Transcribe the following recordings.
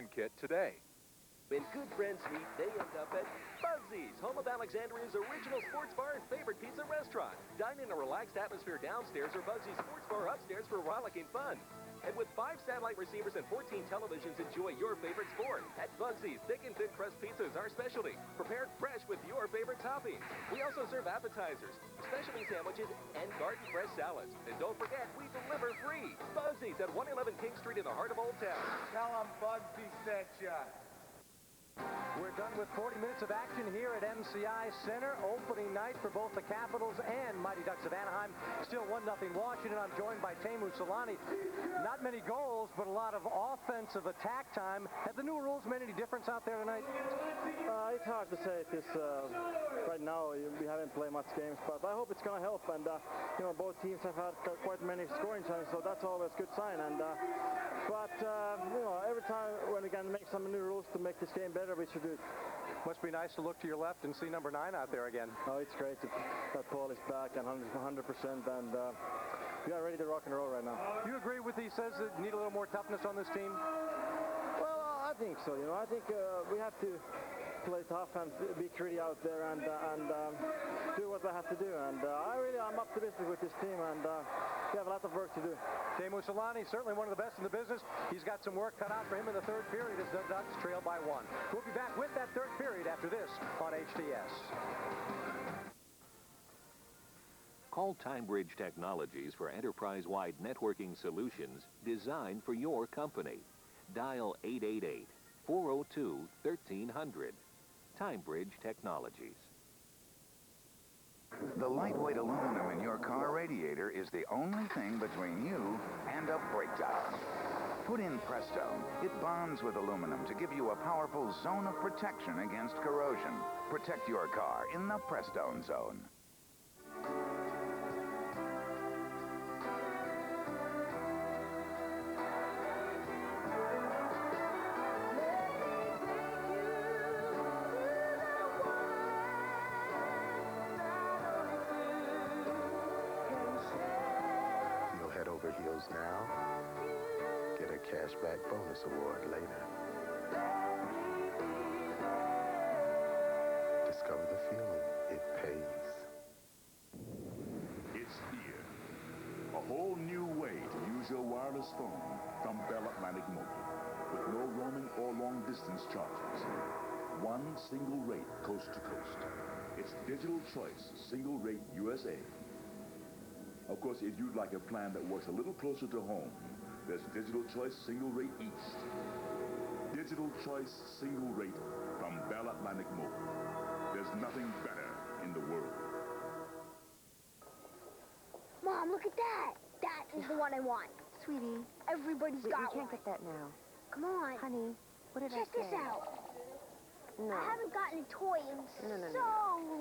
registration kit today. When good friends meet, they end up at Buzzy's, home of Alexandria's original sports bar and favorite pizza restaurant. Dine in a relaxed atmosphere downstairs or Buzzy's sports bar upstairs for rollicking fun. And with 5 satellite receivers and 14 televisions, enjoy your favorite sport. At Buzzy's, thick and thin crust pizza is our specialty, prepared fresh with your favorite toppings. We also serve appetizers, specialty sandwiches, and garden fresh salads. And don't forget, we deliver free. Buzzy's at 111 King Street in the heart of Old Town. Tell them Buzzy sent ya. We're done with 40 minutes of action here at MCI Center. Opening night for both the Capitals and Mighty Ducks of Anaheim. Still 1-0 Washington. I'm joined by Teemu Selanne. Not many goals, but a lot of offensive attack time. Have the new rules made any difference out there tonight? It's hard to say because right now we haven't played much games, but I hope it's going to help. And you know, both teams have had quite many scoring chances, so that's always a good sign. And but you know, every time when we can make some new rules to make this game better, we should do it. Must be nice to look to your left and see number 9 out there again. Oh, it's great. That Paul is back and 100%, and we are ready to rock and roll right now. You agree with he says that you need a little more toughness on this team? Well, I think so. You know, I think we have to play tough and be gritty out there and do what they have to do. And I'm optimistic with this team, and we have a lot of work to do. Teemu Selanne, certainly one of the best in the business. He's got some work cut out for him in the third period as the Ducks trail by 1. We'll be back with that third period after this on HTS. Call TimeBridge Technologies for enterprise-wide networking solutions designed for your company. Dial 888-402-1300. TimeBridge Technologies. The lightweight aluminum in your car radiator is the only thing between you and a breakdown. Put in Presto. It bonds with aluminum to give you a powerful zone of protection against corrosion. Protect your car in the Prestone zone. Now, get a cashback bonus award later. Discover the feeling. It pays. It's here. A whole new way to use your wireless phone from Bell Atlantic Mobile. With no roaming or long distance charges. One single rate coast to coast. It's Digital Choice Single Rate USA. Of course, if you'd like a plan that works a little closer to home, there's Digital Choice Single Rate East. Digital Choice Single Rate from Bell Atlantic Mobile. There's nothing better in the world. Mom, look at that. That is the one I want. Sweetie. Everybody's got one. We can't get that now. Come on. Honey, what did I say? Check this out. No. I haven't gotten a toy in so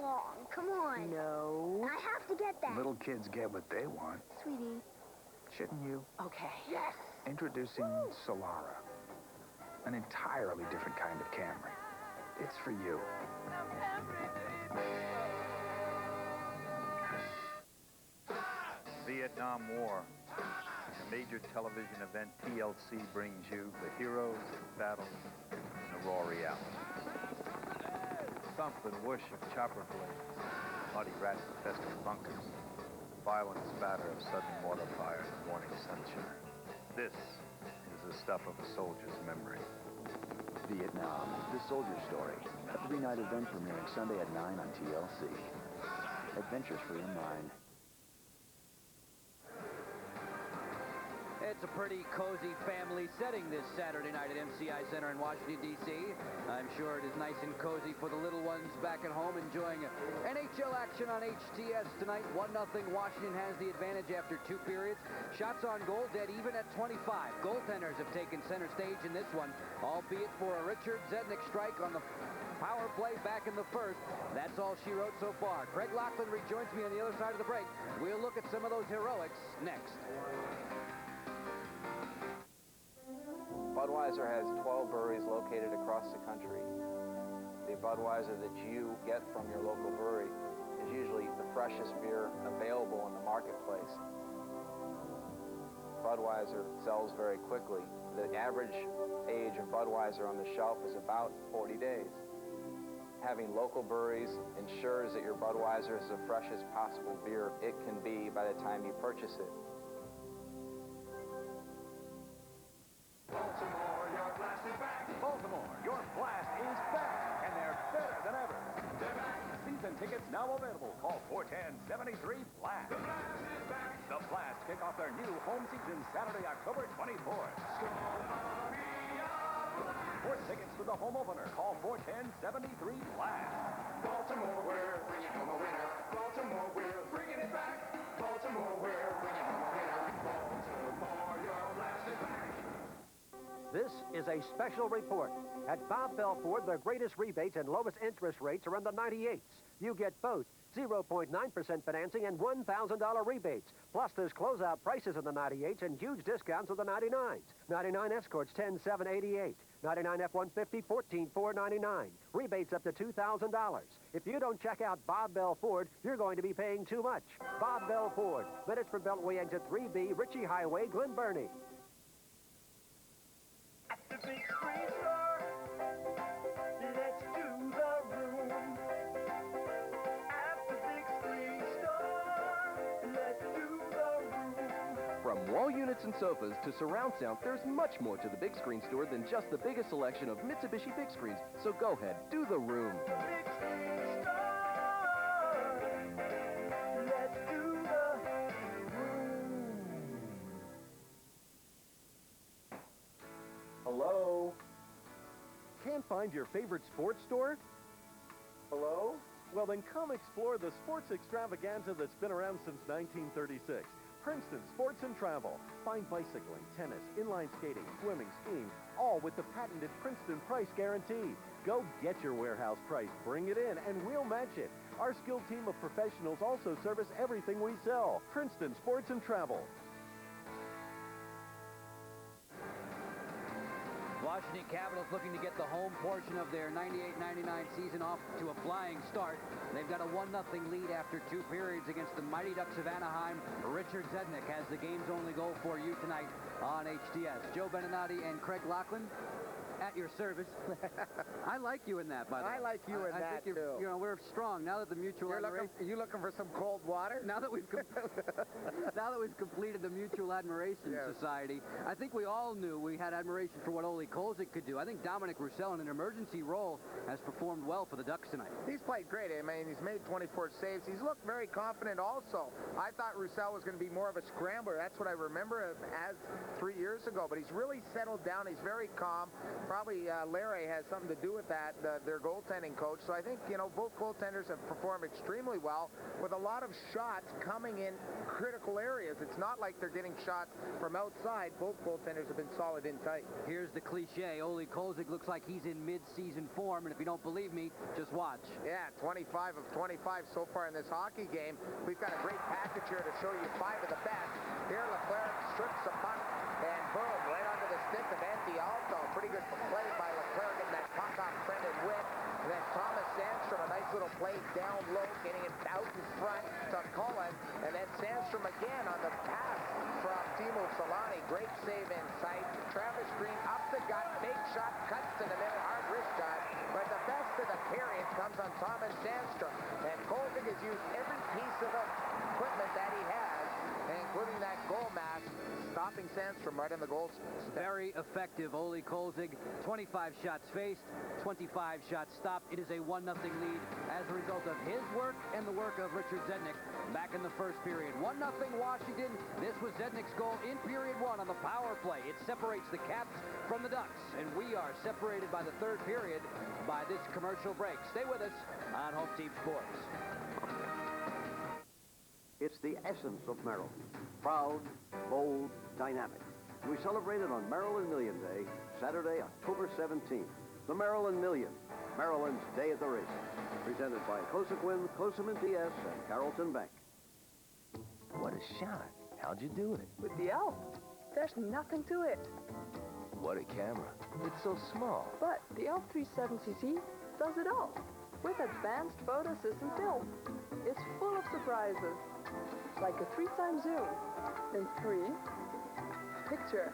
long. Come on. No. I have to get that. Little kids get what they want. Sweetie. Shouldn't you? Okay. Yes. Introducing Solara. An entirely different kind of Camry. It's for you. Vietnam War. The major television event TLC brings you the heroes, battles, and the raw reality. Thump and whoosh of chopper blades, muddy rat-infested bunkers, violent spatter of sudden water fire and morning sunshine. This is the stuff of a soldier's memory. Vietnam, the soldier story. A 3-night event premiering Sunday at 9 on TLC. Adventures for your mind. It's a pretty cozy family setting this Saturday night at MCI Center in Washington, D.C. I'm sure it is nice and cozy for the little ones back at home enjoying NHL action on HTS tonight. 1-0 Washington has the advantage after 2 periods. Shots on goal dead even at 25. Goaltenders have taken center stage in this one, albeit for a Richard Zednik strike on the power play back in the first. That's all she wrote so far. Craig Laughlin rejoins me on the other side of the break. We'll look at some of those heroics next. Budweiser has 12 breweries located across the country. The Budweiser that you get from your local brewery is usually the freshest beer available in the marketplace. Budweiser sells very quickly. The average age of Budweiser on the shelf is about 40 days. Having local breweries ensures that your Budweiser is the freshest possible beer it can be by the time you purchase it. Baltimore, your blast is back. Baltimore, your blast is back, and they're better than ever. They're back. Season tickets now available. Call 410-73-BLAST. The blast is back. The Blast kick off their new home season Saturday, October 24th. For tickets to the home opener, call 410-73-BLAST. Baltimore, we're bringing home a winner. Baltimore, we're bringing it back. Baltimore, we're bringing home a winner. Baltimore, your blast is back. This is a special report. At Bob Bell Ford, the greatest rebates and lowest interest rates are on the 98s. You get both 0.9% financing and $1,000 rebates. Plus, there's closeout prices on the 98s and huge discounts on the 99s. 99 Escorts, $10,788. 99 F-150, $14,499. Rebates up to $2,000. If you don't check out Bob Bell Ford, you're going to be paying too much. Bob Bell Ford, minutes from Beltway exit 3B, Ritchie Highway, Glen Burnie. At the big screen store, let's do the room. At the big screen store, let's do the room. From wall units and sofas to surround sound, there's much more to the big screen store than just the biggest selection of Mitsubishi big screens. So go ahead, do the room. Big screen store, let's do the room. Hello? Can't find your favorite sports store? Hello? Well, then come explore the sports extravaganza that's been around since 1936. Princeton Sports and Travel. Find bicycling, tennis, inline skating, swimming, skiing, all with the patented Princeton price guarantee. Go get your warehouse price, bring it in, and we'll match it. Our skilled team of professionals also service everything we sell. Princeton Sports and Travel. Washington Capitals looking to get the home portion of their 98-99 season off to a flying start. They've got a 1-0 lead after 2 periods against the Mighty Ducks of Anaheim. Richard Zednick has the game's only goal for you tonight on HTS. Joe Beninati and Craig Lachlan at your service. I like you in that, by the way. I like you in that, think too. You know, we're strong now that the mutual admiration... You looking for some cold water? Now that we've completed the Mutual Admiration Society, I think we all knew we had admiration for what Ole Kolzig could do. I think Dominic Roussel in an emergency role has performed well for the Ducks tonight. He's played great. I mean, he's made 24 saves. He's looked very confident also. I thought Roussel was going to be more of a scrambler. That's what I remember him as 3 years ago. But he's really settled down. He's very calm. Probably Larry has something to do with that, their goaltending coach. So I think, you know, both goaltenders have performed extremely well with a lot of shots coming in critical areas. It's not like they're getting shots from outside. Both goaltenders have been solid in tight. Here's the cliche. Ole Kolzig looks like he's in mid-season form, and if you don't believe me, just watch. Yeah, 25 of 25 so far in this hockey game. We've got a great package here to show you 5 of the best. Here, Leclerc strips the puck, and boom, right onto the stick of Antialto. Pretty good play by Leclerc getting that puck off Brendan Witt. And then Thomas Sandstrom, a nice little play down low, getting it out in front to Cullen. And then Sandstrom again on the pass from Timo Solani. Great save inside. Travis Green up the gut, big shot, cuts to the middle, hard wrist shot. But the best of the period comes on Thomas Sandstrom. And Kolzig has used every piece of equipment that he has, including that goal mask, stopping Sandstrom right in the goal. Very effective, Ole Kolzig. 25 shots faced, 25 shots stopped. It is a 1-0 lead as a result of his work and the work of Richard Zednick back in the first period. 1-0 Washington. This was Zednick's goal in period 1 on the power play. It separates the Caps from the Ducks, and we are separated by the third period by this commercial break. Stay with us on Home Team Sports. It's the essence of Merrill. Proud, bold, dynamic. We celebrate it on Maryland Million Day, Saturday, October 17th. The Maryland Million, Maryland's Day at the Races. Presented by Closequin, Closum & DS, and Carrollton Bank. What a shot. How'd you do it? With the Elf. There's nothing to it. What a camera. It's so small. But the Elf 370cc does it all. With advanced photo system film. It's full of surprises. Like a 3x zoom. In 3. Picture.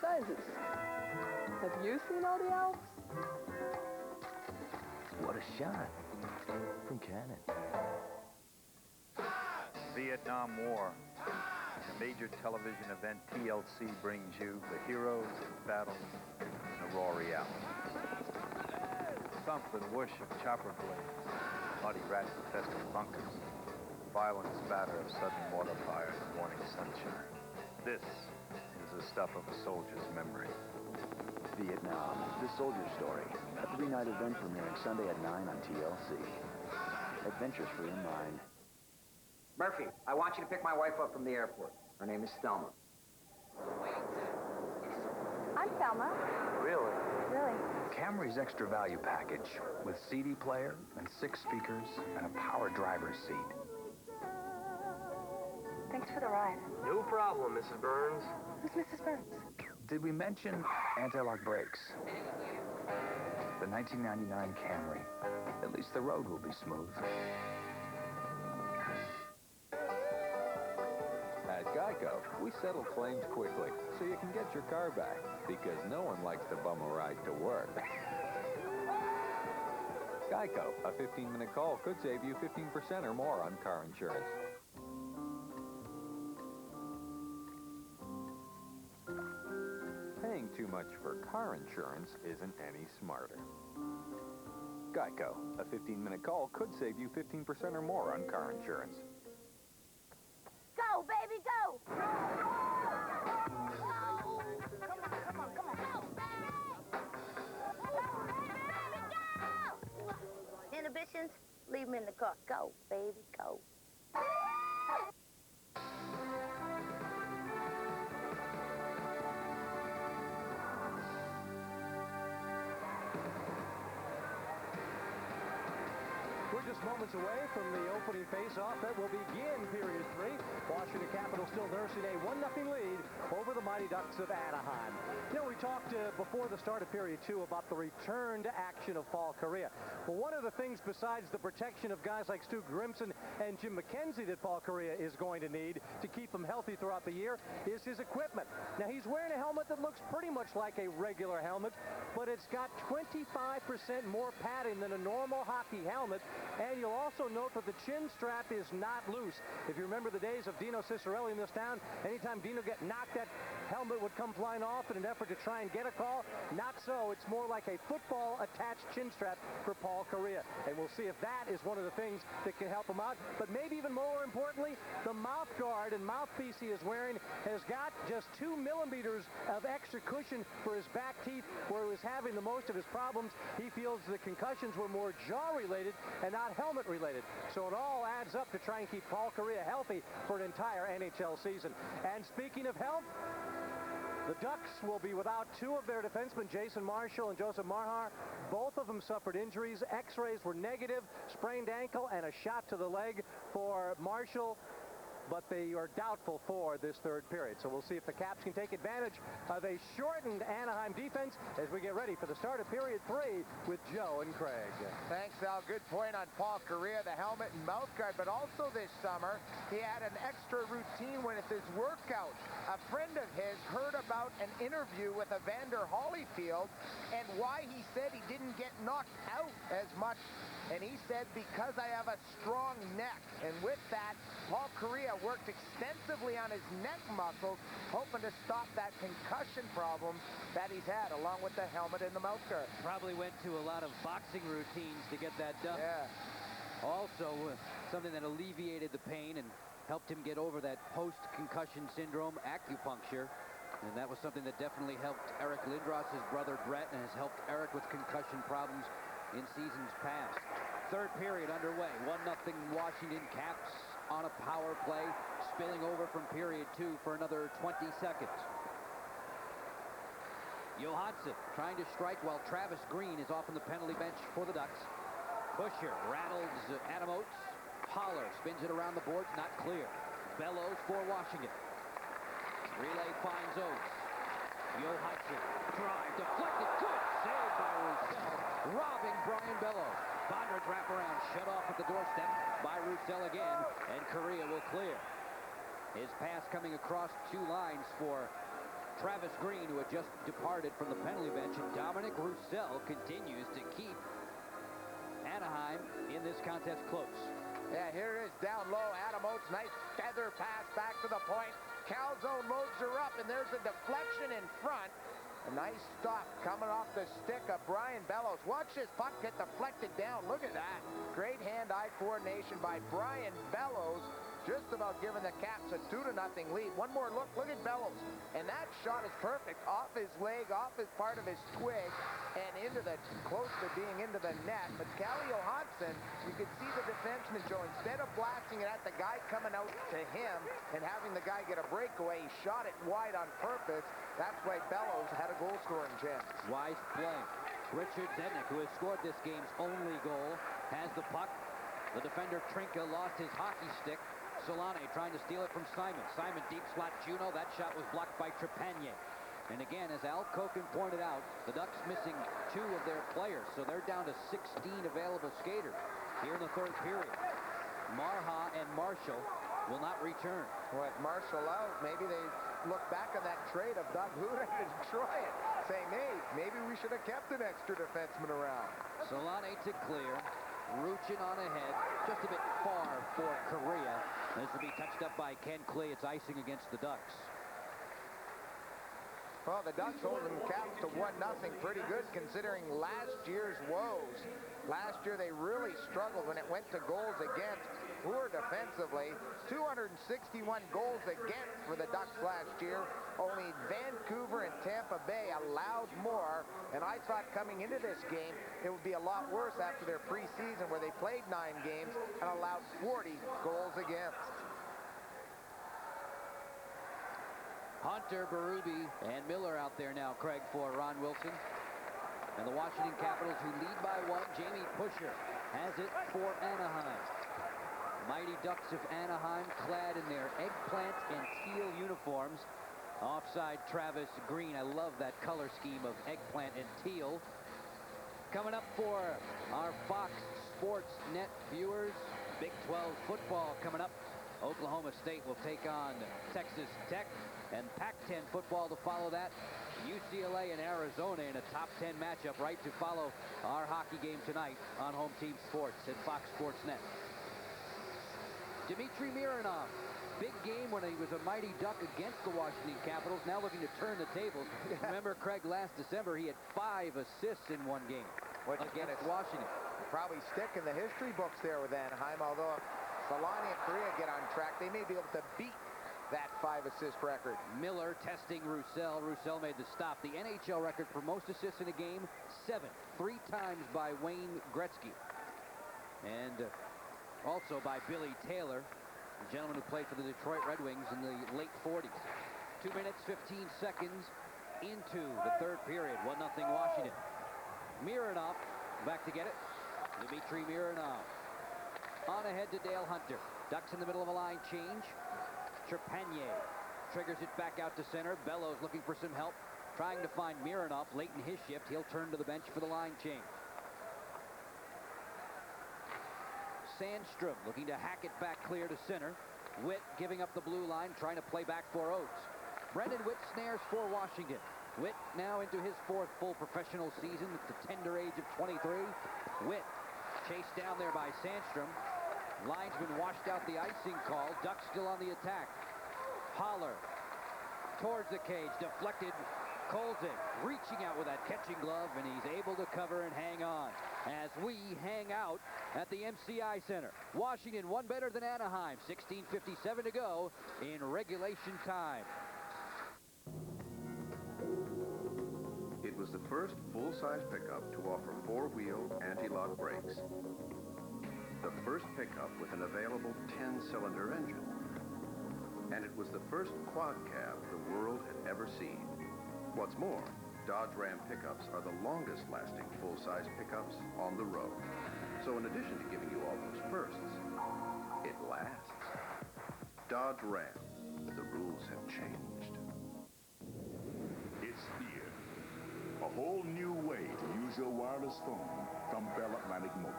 sizes. Have you seen all the Alps? What a shot from Cannon. Vietnam War. The major television event TLC brings you the heroes, battles, and the raw reality. Thump and whoosh of chopper blades, muddy rat-infested bunkers, violent spatter of sudden water fire and morning sunshine. This is the stuff of a soldier's memory. Vietnam, the soldier story. A 3-night event premiering Sunday at 9 on TLC. Adventures for your mind. Murphy, I want you to pick my wife up from the airport. Her name is Thelma. I'm Thelma. Really? Really? Camry's extra value package with CD player and 6 speakers and a power driver's seat. Thanks for the ride. No problem, Mrs. Burns. Who's Mrs. Burns? Did we mention anti-lock brakes? The 1999 Camry. At least the road will be smooth. At Geico, we settle claims quickly so you can get your car back, because no one likes to bum a ride to work. Geico, a 15-minute call could save you 15% or more on car insurance. Paying too much for car insurance isn't any smarter. Geico, a 15-minute call could save you 15% or more on car insurance. Go, baby, go! Go! Come on, go, baby! Go! Inhibitions, leave them in the car. Go, baby, go. We're just moments away from the opening face-off that will begin period 3. Washington Capitals still nursing a 1-0 lead over the Mighty Ducks of Anaheim. You know, we talked before the start of period 2 about the return to action of Paul Kariya. Well, one of the things besides the protection of guys like Stu Grimson and Jim McKenzie that Paul Kariya is going to need to keep him healthy throughout the year is his equipment. Now, he's wearing a helmet that looks pretty much like a regular helmet, but it's got 25% more padding than a normal hockey helmet. And you'll also note that the chin strap is not loose. If you remember the days of Dino Ciccarelli in this town, anytime Dino got knocked, that helmet would come flying off in an effort to try and get a call. Not so. It's more like a football-attached chin strap for Paul Kariya. And we'll see if that is one of the things that can help him out. But maybe even more importantly, the mouth guard and mouthpiece he is wearing has got just 2 millimeters of extra cushion for his back teeth, where he was having the most of his problems. He feels the concussions were more jaw-related and not helmet-related. So it all adds up to try and keep Paul Kariya healthy for an entire NHL season. And speaking of health, the Ducks will be without 2 of their defensemen, Jason Marshall and Joseph Marhar. Both of them suffered injuries. X-rays were negative, sprained ankle and a shot to the leg for Marshall, but they are doubtful for this third period. So we'll see if the Caps can take advantage of a shortened Anaheim defense as we get ready for the start of period 3 with Joe and Craig. Thanks, Al. Good point on Paul Kariya, the helmet and mouth guard, but also this summer, he had an extra routine with his workout. A friend of his heard about an interview with Evander Holyfield and why he said he didn't get knocked out as much. And he said, because I have a strong neck. And with that, Paul Kariya worked extensively on his neck muscles, hoping to stop that concussion problem that he's had, along with the helmet and the mouth guard. Probably went to a lot of boxing routines to get that done. Yeah. Also, something that alleviated the pain and helped him get over that post-concussion syndrome, acupuncture. And that was something that definitely helped Eric Lindros, his brother Brett, and has helped Eric with concussion problems in seasons past. Third period underway. 1-0 Washington. Caps on a power play, spilling over from period 2 for another 20 seconds. Johansson trying to strike while Travis Green is off on the penalty bench for the Ducks. Busher rattles Adam Oates. Holler spins it around the boards, not clear. Bellows for Washington. Relay finds Oates. Johansson drive deflected. Good save by Roussel, robbing Brian Bellows. Bondridge wraparound shut off at the doorstep by Roussel again, and Kariya will clear. His pass coming across 2 lines for Travis Green, who had just departed from the penalty bench, and Dominic Roussel continues to keep Anaheim in this contest close. Yeah, here it is down low. Adam Oates, nice feather pass back to the point. Calzone loads her up, and there's a deflection in front. A nice stop coming off the stick of Brian Bellows. Watch this puck get deflected down. Look at that. Great hand-eye coordination by Brian Bellows. Just about giving the Caps a 2-0 lead. One more look. Look at Bellows. And that shot is perfect. Off his leg, off his part of his twig, and into the, close to being into the net. But Callie Johansson, you could see the defenseman, Joe, instead of blasting it at the guy coming out to him and having the guy get a breakaway, he shot it wide on purpose. That's why Bellows had a goal-scoring chance. Wise play. Richard Zednik, who has scored this game's only goal, has the puck. The defender Trinka lost his hockey stick. Solane trying to steal it from Simon. Simon deep slot Juno. That shot was blocked by Trepanier. And again, as Al Koken pointed out, the Ducks missing 2 of their players, so they're down to 16 available skaters here in the third period. Marha and Marshall will not return. With Marshall out, maybe they look back on that trade of Doug Huda to Detroit, saying, hey, maybe we should have kept an extra defenseman around. Solane to clear. Ruchin on ahead, just a bit far for Korea. This will be touched up by Ken Klee. It's icing against the Ducks. Well, the Ducks holding Caps to 1-0. Pretty good considering last year's woes. Last year they really struggled when it went to goals against. Poor defensively. 261 goals against for the Ducks last year. Only Vancouver and Tampa Bay allowed more. And I thought coming into this game, it would be a lot worse after their preseason where they played 9 games and allowed 40 goals against. Hunter, Berube, and Miller out there now, Craig, for Ron Wilson. And the Washington Capitals, who lead by 1. Jamie Pusher has it for Anaheim. Mighty Ducks of Anaheim clad in their eggplant and teal uniforms. Offside Travis Green. I love that color scheme of eggplant and teal. Coming up for our Fox Sports Net viewers, Big 12 football coming up. Oklahoma State will take on Texas Tech, and Pac-10 football to follow that. UCLA and Arizona in a top 10 matchup right to follow our hockey game tonight on Home Team Sports at Fox Sports Net. Dmitry Mironov, big game when he was a Mighty Duck against the Washington Capitals, now looking to turn the tables. Remember, Craig, last December he had 5 assists in one game against Washington. Probably stick in the history books there with Anaheim, although if Solane and Korea get on track, they may be able to beat that 5-assist record. Miller testing Roussel. Roussel made the stop. The NHL record for most assists in a game, 7. 3 times by Wayne Gretzky. And also by Billy Taylor, the gentleman who played for the Detroit Red Wings in the late 40s. 2 minutes, 15 seconds into the third period. 1-0 Washington. Mironov back to get it. Dmitry Mironov. On ahead to Dale Hunter. Ducks in the middle of a line change. Trepanier triggers it back out to center. Bellows looking for some help. Trying to find Mironov late in his shift. He'll turn to the bench for the line change. Sandstrom looking to hack it back clear to center. Witt giving up the blue line, trying to play back for Oates. Brendan Witt snares for Washington. Witt now into his 4th full professional season at the tender age of 23. Witt chased down there by Sandstrom. Linesman washed out the icing call. Ducks still on the attack. Holler towards the cage, deflected. Kolzig reaching out with that catching glove, and he's able to cover and hang on as we hang out at the MCI Center. Washington one better than Anaheim. 16:57 to go in regulation time. It was the first full-size pickup to offer 4-wheel anti-lock brakes. The first pickup with an available 10-cylinder engine. And it was the first quad cab the world had ever seen. What's more, Dodge Ram pickups are the longest-lasting full-size pickups on the road. So in addition to giving you all those firsts, it lasts. Dodge Ram. The rules have changed. It's here. A whole new way to use your wireless phone from Bell Atlantic Mobile.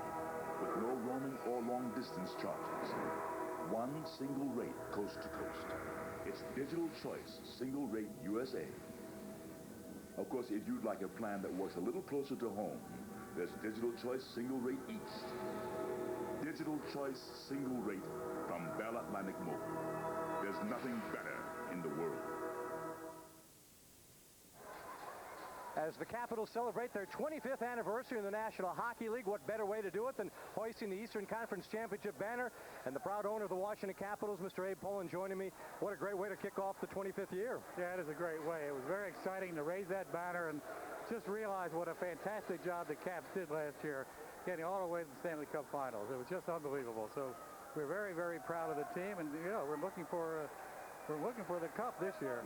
With no roaming or long-distance charges. One single rate coast to coast. It's digital choice, single rate USA. Of course, if you'd like a plan that works a little closer to home, there's Digital Choice Single Rate East. Digital Choice Single Rate from Bell Atlantic Mobile. There's nothing better in the world. As the Capitals celebrate their 25th anniversary in the National Hockey League, what better way to do it than hoisting the Eastern Conference Championship banner? And the proud owner of the Washington Capitals, Mr. Abe Poland, joining me. What a great way to kick off the 25th year. Yeah, it is a great way. It was very exciting to raise that banner and just realize what a fantastic job the Caps did last year, getting all the way to the Stanley Cup Finals. It was just unbelievable. So we're very, very proud of the team, and we're looking for the cup this year.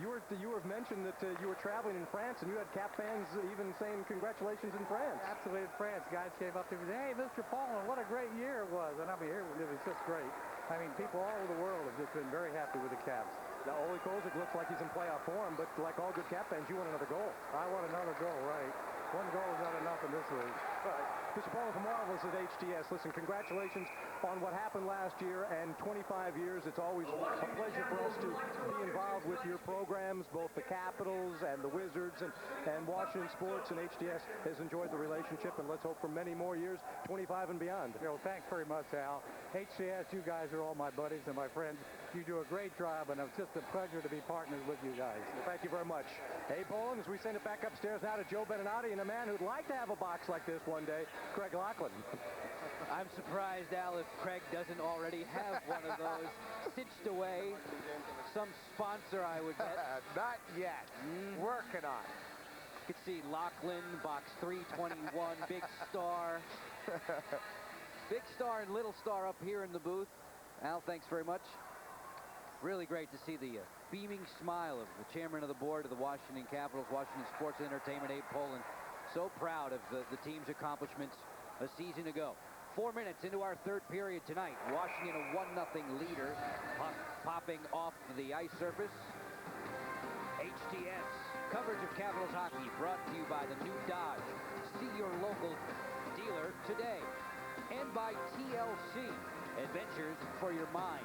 You were mentioned that you were traveling in France, and you had Cap fans even saying congratulations in France. Absolutely, in France. Guys came up to me and said, "Hey, Mr. Poland, what a great year it was." And I mean, it was just great. I mean, people all over the world have just been very happy with the Caps. Now, Ole Kozik looks like he's in playoff form, but like all good Cap fans, you want another goal. I want another goal, right. One goal is not enough in this league. Right. Mr. Poland, from all of us at HTS, listen, congratulations on what happened last year and 25 years. It's always a pleasure for us to be involved with your programs, both the Capitals and the Wizards and Washington Sports, and HTS has enjoyed the relationship, and let's hope for many more years, 25 and beyond. Thanks very much, Al. HTS, you guys are all my buddies and my friends. You do a great job, and it's just a pleasure to be partners with you guys. Well, thank you very much. Hey, Poland, as we send it back upstairs now to Joe Beninati and a man who'd like to have a box like this one day, Craig Laughlin. I'm surprised, Al, if Craig doesn't already have one of those stitched away. Some sponsor, I would bet. Not yet. Working on it. You can see Laughlin, box 321, Big Star. Big Star and Little Star up here in the booth. Al, thanks very much. Really great to see the beaming smile of the chairman of the board of the Washington Capitals, Washington Sports and Entertainment, Abe Poland. So proud of the team's accomplishments a season ago. 4 minutes into our third period tonight. Washington a 1-0 leader, popping off the ice surface. HTS coverage of Capitals hockey brought to you by the new Dodge. See your local dealer today. And by TLC, adventures for your mind.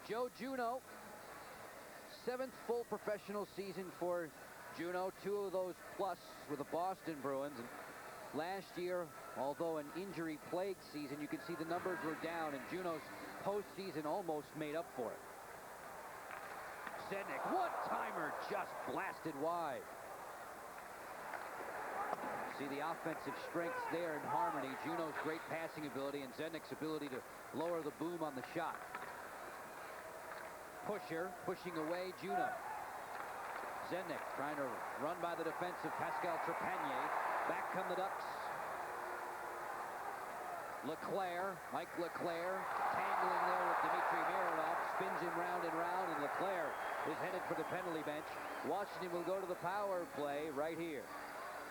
Joe Juneau, 7th full professional season for Juneau, 2 of those plus with the Boston Bruins. And last year, although an injury-plagued season, you can see the numbers were down, and Juneau's postseason almost made up for it. Zednik, one-timer just blasted wide. See the offensive strengths there in harmony. Juneau's great passing ability and Zednik's ability to lower the boom on the shot. Pusher, pushing away Juneau. Zednik trying to run by the defense of Pascal Trepanier. Back come the Ducks. Leclerc, Mike Leclerc, tangling there with Dmitry Mironov, spins him round and round, and Leclerc is headed for the penalty bench. Washington will go to the power play right here.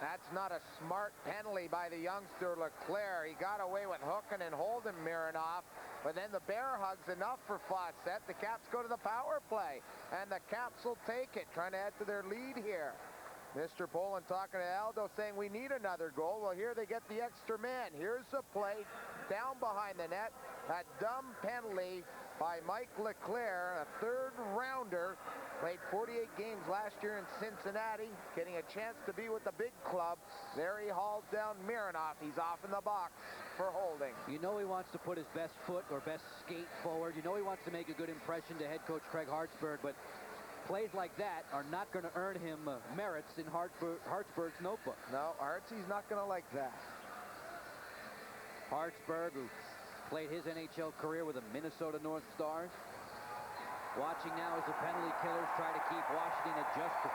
That's not a smart penalty by the youngster Leclerc. He got away with hooking and holding Mironov, but then the bear hug's enough for Fawcett. The Caps go to the power play, and the Caps will take it, trying to add to their lead here. Mr. Poland talking to Aldo, saying we need another goal. Well, here they get the extra man. Here's the play down behind the net. A dumb penalty by Mike Leclerc, a third rounder. Played 48 games last year in Cincinnati, getting a chance to be with the big club. There he hauls down Mironov. He's off in the box for holding. You know he wants to put his best foot or best skate forward. You know he wants to make a good impression to head coach Craig Hartsburg, but plays like that are not going to earn him merits in Hartsburg's notebook. No, Hartsy's not going to like that. Hartsburg, who played his NHL career with the Minnesota North Stars. Watching now as the penalty killers try to keep Washington at just a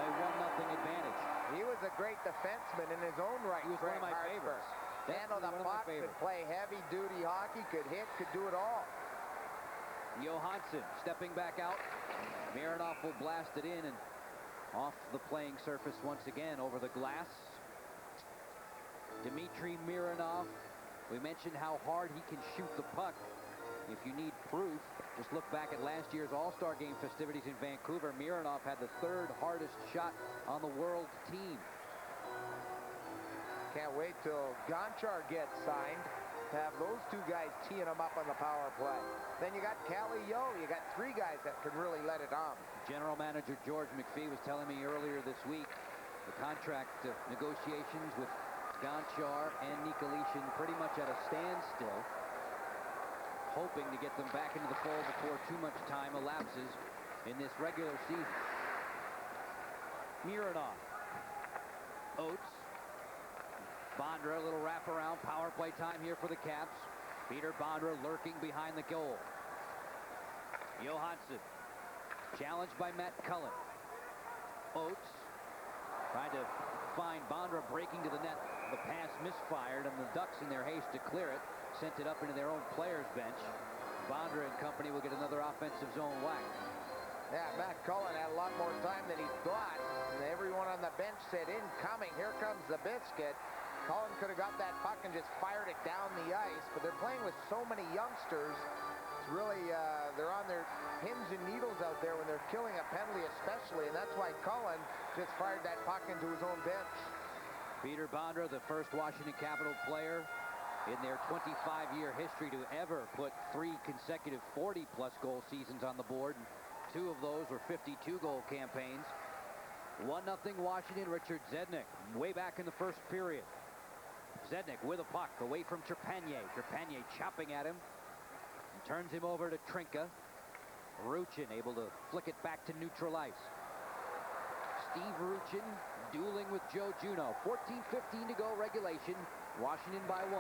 1-0 advantage. He was a great defenseman in his own right. He was one of my favorites. Handle the puck, could play heavy-duty hockey, could hit, could do it all. Johansson stepping back out. Mironov will blast it in and off the playing surface once again over the glass. Dmitry Mironov. We mentioned how hard he can shoot the puck. If you need proof, just look back at last year's All-Star Game festivities in Vancouver. Mironov had the 3rd hardest shot on the world team. Can't wait till Gonchar gets signed. to have those two guys teeing them up on the power play. Then you got Cali Yo. You got three guys that can really let it on. General Manager George McPhee was telling me earlier this week the contract negotiations with Gonchar and Nikolitin pretty much at a standstill, hoping to get them back into the fold before too much time elapses in this regular season. Mironov. Oates. Bondra, a little wraparound power play time here for the Caps. Peter Bondra lurking behind the goal. Johansson challenged by Matt Cullen. Oates trying to find Bondra breaking to the net. The pass misfired, and the Ducks, in their haste to clear it, sent it up into their own players' bench. Bondra and company will get another offensive zone whack. Yeah, Matt Cullen had a lot more time than he thought. And everyone on the bench said, incoming, here comes the biscuit. Cullen could have got that puck and just fired it down the ice, but they're playing with so many youngsters. It's really, they're on their pins and needles out there when they're killing a penalty especially, and that's why Cullen just fired that puck into his own bench. Peter Bondra, the first Washington Capital player in their 25-year history to ever put 3 consecutive 40-plus goal seasons on the board. And 2 of those were 52-goal campaigns. 1-0 Washington. Richard Zednik way back in the first period. Zednik with a puck away from Trepanier. Trepanier chopping at him. And turns him over to Trinka. Ruchin able to flick it back to neutral ice. Steve Ruchin dueling with Joe Juneau. 14:15 to go regulation. Washington by 1.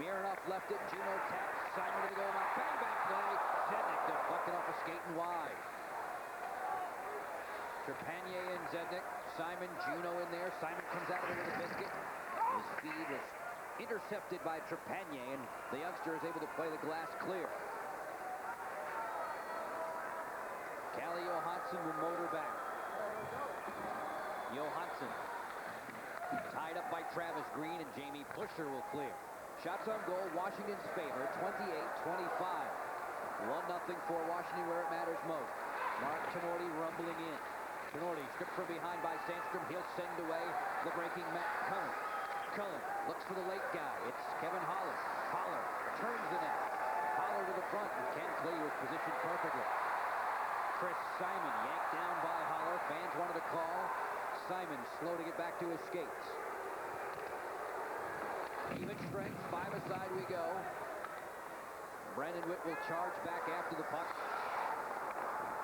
Mironov left it. Juneau taps. Simon to the goal line. Bang, bang play. Zednik deflected off a skate and wide. Trepanier and Zednik. Simon, Juneau in there. Simon comes out of it with a biscuit. His feed was intercepted by Trepanier, and the youngster is able to play the glass clear. Calle Johansson will motor back. Johansson tied up by Travis Green, and Jamie Pusher will clear. Shots on goal, Washington's favor, 28-25. 1-0 for Washington where it matters most. Mark Tinordi rumbling in. Tinordi stripped from behind by Sandstrom. He'll send away the breaking Matt Cullen. Cullen looks for the late guy. It's Kevin Holler. Holler turns the net. Holler to the front, and Ken Klee was positioned perfectly. Chris Simon yanked down by Holler. Fans wanted a call. Simon slow to get back to his skates. Even strength, 5-a-side we go. Brandon Witt will charge back after the puck.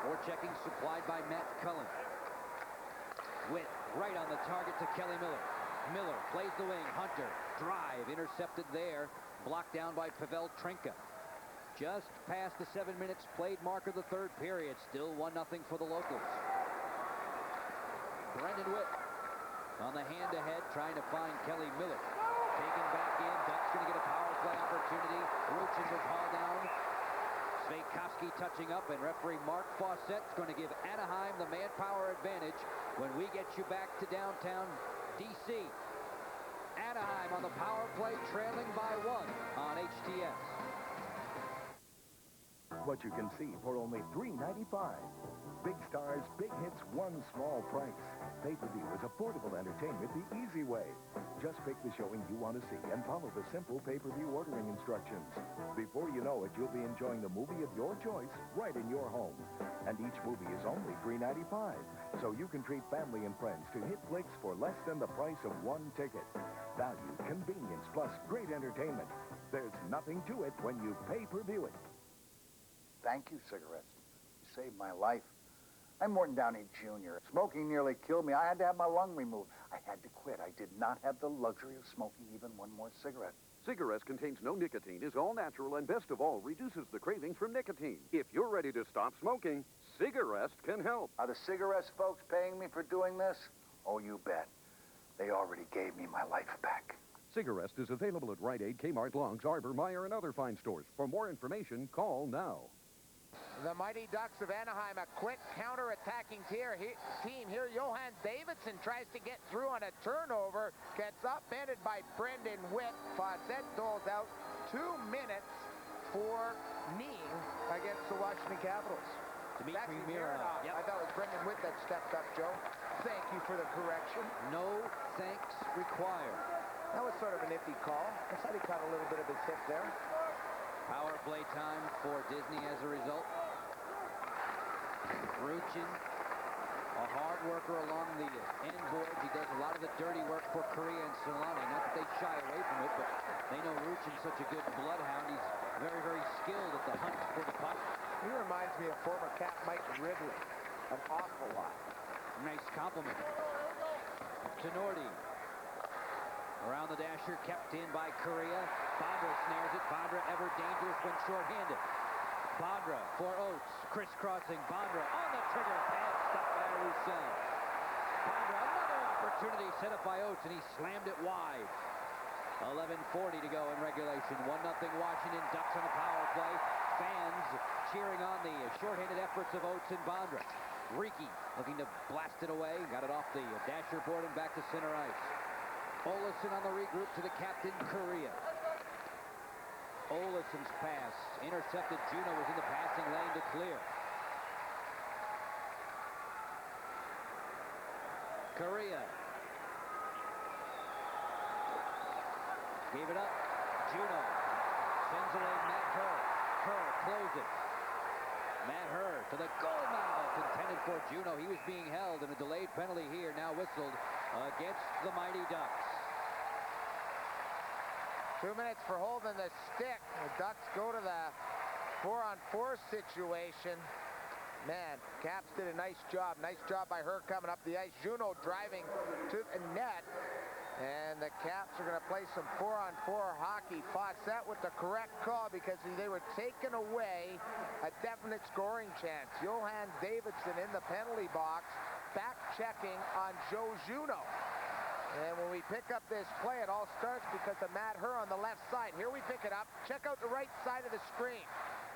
Forechecking supplied by Matt Cullen. Witt right on the target to Kelly Miller. Miller plays the wing. Hunter drive intercepted there. Blocked down by Pavel Trinka. Just past the 7 minutes played mark of the third period. Still 1-0 for the locals. Brendan Witt on the hand-to-head trying to find Kelly Miller. Taken back in. Ducks going to get a power play opportunity. Ruchin was hauled down. Svejkovsky touching up, and referee Mark Fawcett's going to give Anaheim the manpower advantage when we get you back to downtown D.C. Anaheim on the power play, trailing by 1 on HTS. What you can see for only $3.95. Big stars, big hits, one small price. Pay-per-view is affordable entertainment the easy way. Just pick the showing you want to see and follow the simple pay-per-view ordering instructions. Before you know it, you'll be enjoying the movie of your choice right in your home. And each movie is only $3.95, so you can treat family and friends to hit flicks for less than the price of one ticket. Value, convenience, plus great entertainment. There's nothing to it when you pay-per-view it. Thank you, cigarettes. You saved my life. I'm Morton Downey Jr. Smoking nearly killed me. I had to have my lung removed. I had to quit. I did not have the luxury of smoking even one more cigarette. Cigarettes contains no nicotine, is all natural, and best of all, reduces the cravings from nicotine. If you're ready to stop smoking, Cigarettes can help. Are the Cigarettes folks paying me for doing this? Oh, you bet. They already gave me my life back. Cigarettes is available at Rite Aid, Kmart, Longs, Arbor, Meyer, and other fine stores. For more information, call now. The Mighty Ducks of Anaheim, a quick counter-attacking team here. Johan Davidson tries to get through on a turnover. Gets upended by Brendan Witt. Fawcett doles out 2 minutes for kneeing against the Washington Capitals. Dmitry Mironov. Yep. I thought it was Brendan Witt that stepped up, Joe. Thank you for the correction. No thanks required. That was sort of an iffy call. I thought he caught a little bit of his hip there. Power play time for Disney as a result. Ruchin, a hard worker along the end boards. He does a lot of the dirty work for Korea and Solani. Not that they shy away from it, but they know Ruchin's such a good bloodhound. He's very, very skilled at the hunt for the puck. He reminds me of former Cap Mike Ridley an awful lot. Nice compliment. Tenorti. Around the dasher, kept in by Korea. Bondra snares it. Bondra ever dangerous when short-handed. Bondra for Oates. Crisscrossing. Bondra on the trigger. Pad stopped by Roussel. Bondra, another opportunity set up by Oates, and he slammed it wide. 11:40 to go in regulation. 1-0 Washington. Ducks on a power play. Fans cheering on the short-handed efforts of Oates and Bondra. Riki looking to blast it away. Got it off the dasher board and back to center ice. Olesen on the regroup to the captain, Korea. Olesen's pass intercepted. Juno was in the passing lane to clear. Korea. Gave it up. Juno sends it in. Matt Herr. Herr closes. Matt Herr to the goal mouth. Intended for Juno. He was being held, and a delayed penalty here now whistled against the Mighty Ducks. 2 minutes for holding the stick. The Ducks go to the 4-on-4 situation. Man, Caps did a nice job. Nice job by her coming up the ice. Juno driving to the net. And the Caps are going to play some 4-on-4 hockey. Fawcett with the correct call because they were taking away a definite scoring chance. Johan Davidson in the penalty box, back checking on Joe Juno. And when we pick up this play, it all starts because of Matt Herr on the left side. Here we pick it up. Check out the right side of the screen.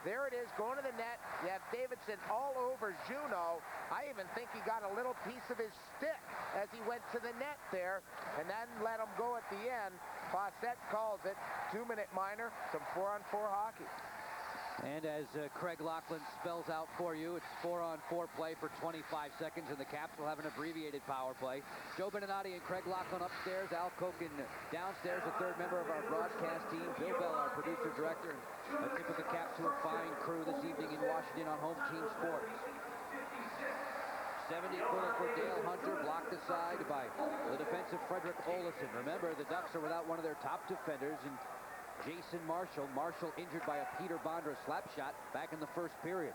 There it is, going to the net. You have Davidson all over Juno. I even think he got a little piece of his stick as he went to the net there, and then let him go at the end. Fawcett calls it. 2-minute minor, some 4-on-4 hockey. And as Craig Laughlin spells out for you, it's 4-on-4 play for 25 seconds, and the Caps will have an abbreviated power play. Joe Beninati and Craig Laughlin upstairs, Al Koken downstairs, a third member of our broadcast team, Bill Bell, our producer-director, and a tip of the cap to a fine crew this evening in Washington on Home Team Sports. 70-footer for Dale Hunter, blocked aside by the defensive Frederick Olesen. Remember, the Ducks are without one of their top defenders, and Jason Marshall. Marshall injured by a Peter Bondra slap shot back in the first period.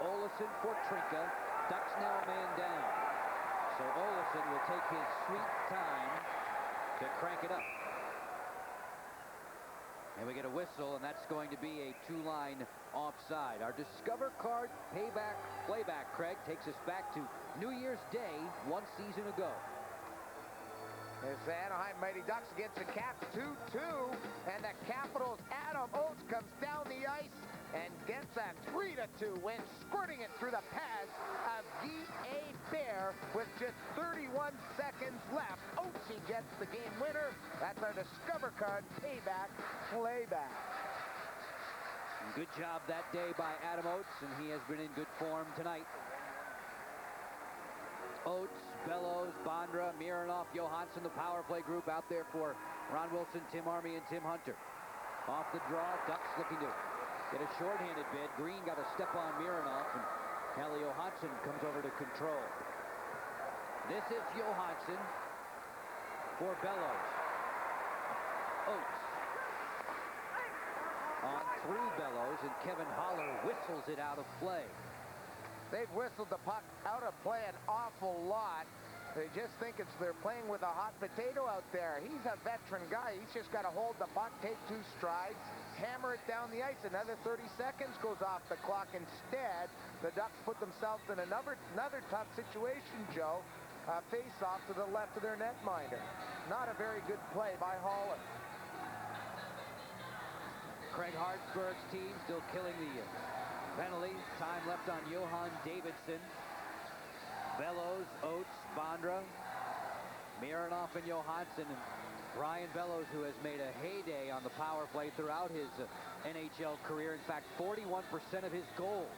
Olesen for Trinka. Ducks now a man down. So Olesen will take his sweet time to crank it up. And we get a whistle, and that's going to be a 2-line offside. Our Discover Card playback, Craig, takes us back to New Year's Day 1 season ago. It's the Anaheim Mighty Ducks against the Caps, 2-2, and the Capitals' Adam Oates comes down the ice and gets a 3-2 win, squirting it through the pads of V.A. Bear with just 31 seconds left. Oates gets the game winner. That's our Discover Card playback. Good job that day by Adam Oates, and he has been in good form tonight. Oates, Bellows, Bondra, Mironov, Johansson, the power play group out there for Ron Wilson, Tim Army, and Tim Hunter. Off the draw, Ducks looking to get a shorthanded bid. Green got a step on Mironov, and Kalle Johansson comes over to control. This is Johansson for Bellows. Oates on through Bellows, and Kevin Holler whistles it out of play. They've whistled the puck out of play an awful lot. They just think they're playing with a hot potato out there. He's a veteran guy. He's just got to hold the puck, take 2 strides, hammer it down the ice. Another 30 seconds goes off the clock. Instead, the Ducks put themselves in another tough situation, Joe. Face off to the left of their netminder. Not a very good play by Holler. Craig Hartsburg's team still killing the penalty. Time left on Johan Davidson. Bellows, Oates, Bondra, Mironov, and Johansson. And Brian Bellows, who has made a heyday on the power play throughout his NHL career. In fact, 41% of his goals,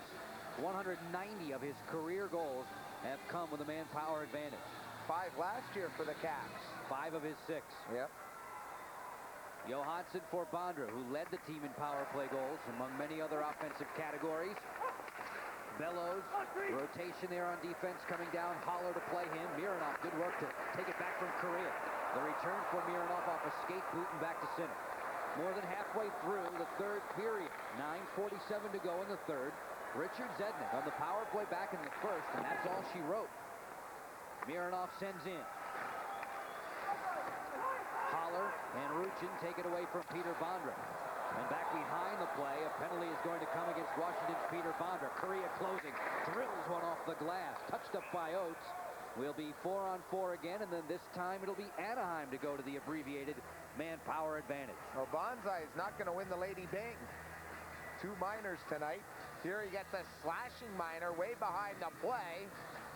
190 of his career goals have come with a manpower advantage. 5 last year for the Caps. 5 of his 6. Yep. Johansson for Bondra, who led the team in power play goals among many other offensive categories. Bellows, rotation there on defense coming down. Holler to play him. Mironov, good work to take it back from Korea. The return for Mironov off a skate boot and back to center. More than halfway through the third period. 9:47 to go in the third. Richard Zednik on the power play back in the first, and that's all she wrote. Mironov sends in. Holler and Ruchin take it away from Peter Bondra. And back behind the play, a penalty is going to come against Washington's Peter Bondra. Korea closing, drills one off the glass. Touched up by Oates. We'll be 4-on-4 again, and then this time it'll be Anaheim to go to the abbreviated manpower advantage. Well, Bonsai is not going to win the Lady Bing. 2 minors tonight. Here he gets a slashing minor way behind the play.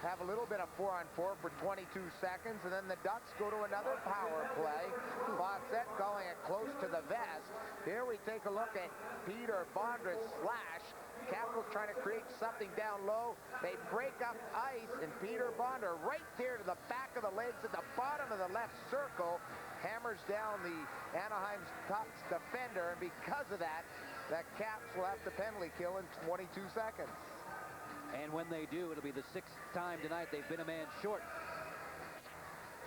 Have a little bit of 4-on-4 for 22 seconds, and then the Ducks go to another power play. Fawcett calling it close to the vest. Here we take a look at Peter Bondra's slash. Capitals trying to create something down low. They break up ice, and Peter Bondra right there to the back of the legs at the bottom of the left circle hammers down the Anaheim Ducks defender, and because of that, the Caps will have the penalty kill in 22 seconds. And when they do, it'll be the 6th time tonight they've been a man short.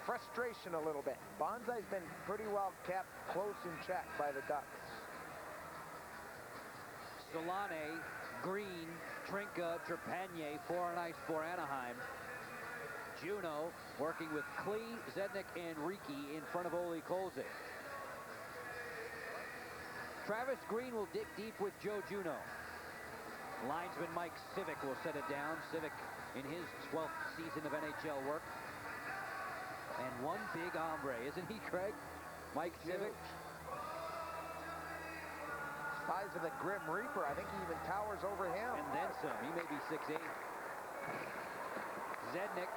Frustration a little bit. Bonsai's been pretty well kept close in check by the Ducks. Solane, Green, Trinka, Trepanier, 4 on ice for Anaheim. Juno working with Klee, Zednik, and Riki in front of Ole Kolzig. Travis Green will dig deep with Joe Juno. Linesman Mike Civic will set it down. Civic in his 12th season of NHL work. And one big hombre, isn't he, Craig? Mike Civic. Size of the Grim Reaper. I think he even towers over him. And then some. He may be 6'8". Zednik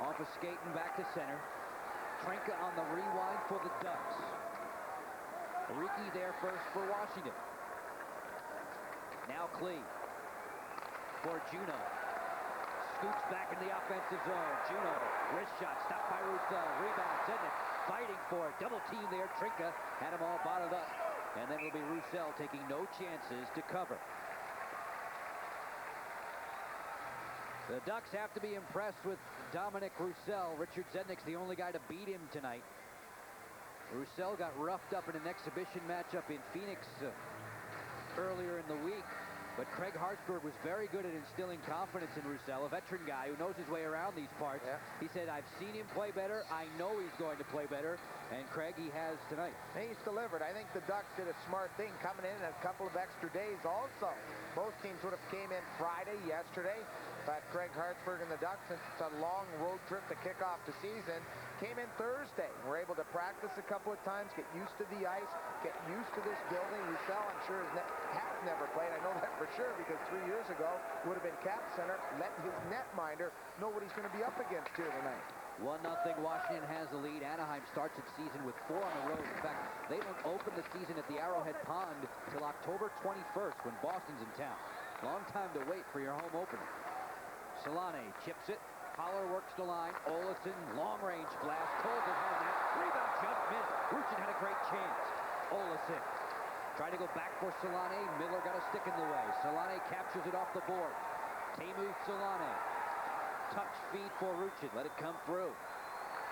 off a skate and back to center. Trinka on the rewind for the Ducks. Riki there first for Washington. Now Klee for Juno. Scoots back in the offensive zone. Juno, wrist shot, stopped by Roussel. Rebound, Zednik fighting for it. Double team there. Trinka had them all bottled up. And then it'll be Roussel taking no chances to cover. The Ducks have to be impressed with Dominic Roussel. Richard Zednik's the only guy to beat him tonight. Roussel got roughed up in an exhibition matchup in Phoenix earlier in the week. But Craig Hartsburg was very good at instilling confidence in Roussel, a veteran guy who knows his way around these parts. Yeah. He said, I've seen him play better. I know he's going to play better. And Craig, he has tonight. He's delivered. I think the Ducks did a smart thing coming in a couple of extra days also. Both teams would have came in Friday, yesterday. But Craig Hartsburg and the Ducks, since it's a long road trip to kick off the season, came in Thursday. We're able to practice a couple of times, get used to the ice, get used to this building. Roussel, I'm sure, has never played. I know that for sure because 3 years ago would have been Cap Center, letting his netminder know what he's going to be up against here tonight. 1-0 Washington has the lead. Anaheim starts its season with 4 on the road. In fact, they don't open the season at the Arrowhead Pond till October 21st when Boston's in town. Long time to wait for your home opener. Solane chips it. Holler works the line. Olesen, long-range blast. Colton has that. Rebound jump missed. Ruchin had a great chance. Olesen trying to go back for Solane. Miller got a stick in the way. Solane captures it off the board. Teemu Solane. Touch feed for Ruchin. Let it come through.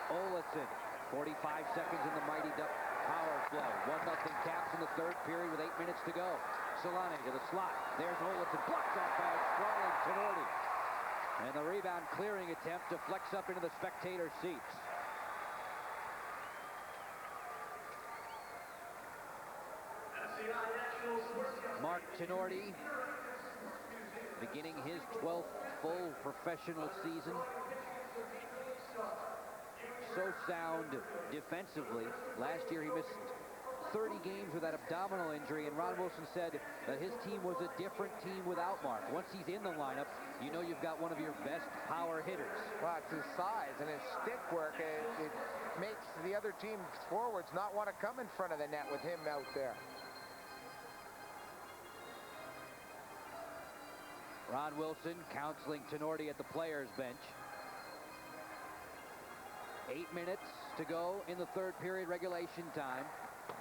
Olesen. 45 seconds in the Mighty Duck power play. 1-0 Caps in the third period with 8 minutes to go. Solane to the slot. There's Olesen. Blocked off by a sprawling Tenorti. And the rebound clearing attempt deflects up into the spectator seats. Mark Tenorti beginning his 12th full professional season. So sound defensively. Last year he missed 30 games with that abdominal injury, and Ron Wilson said that his team was a different team without Mark. Once he's in the lineup, you know you've got one of your best power hitters. Well, it's his size and his stick work. It makes the other team's forwards not want to come in front of the net with him out there. Ron Wilson counseling Tenorti at the players' bench. 8 minutes to go in the third period regulation time.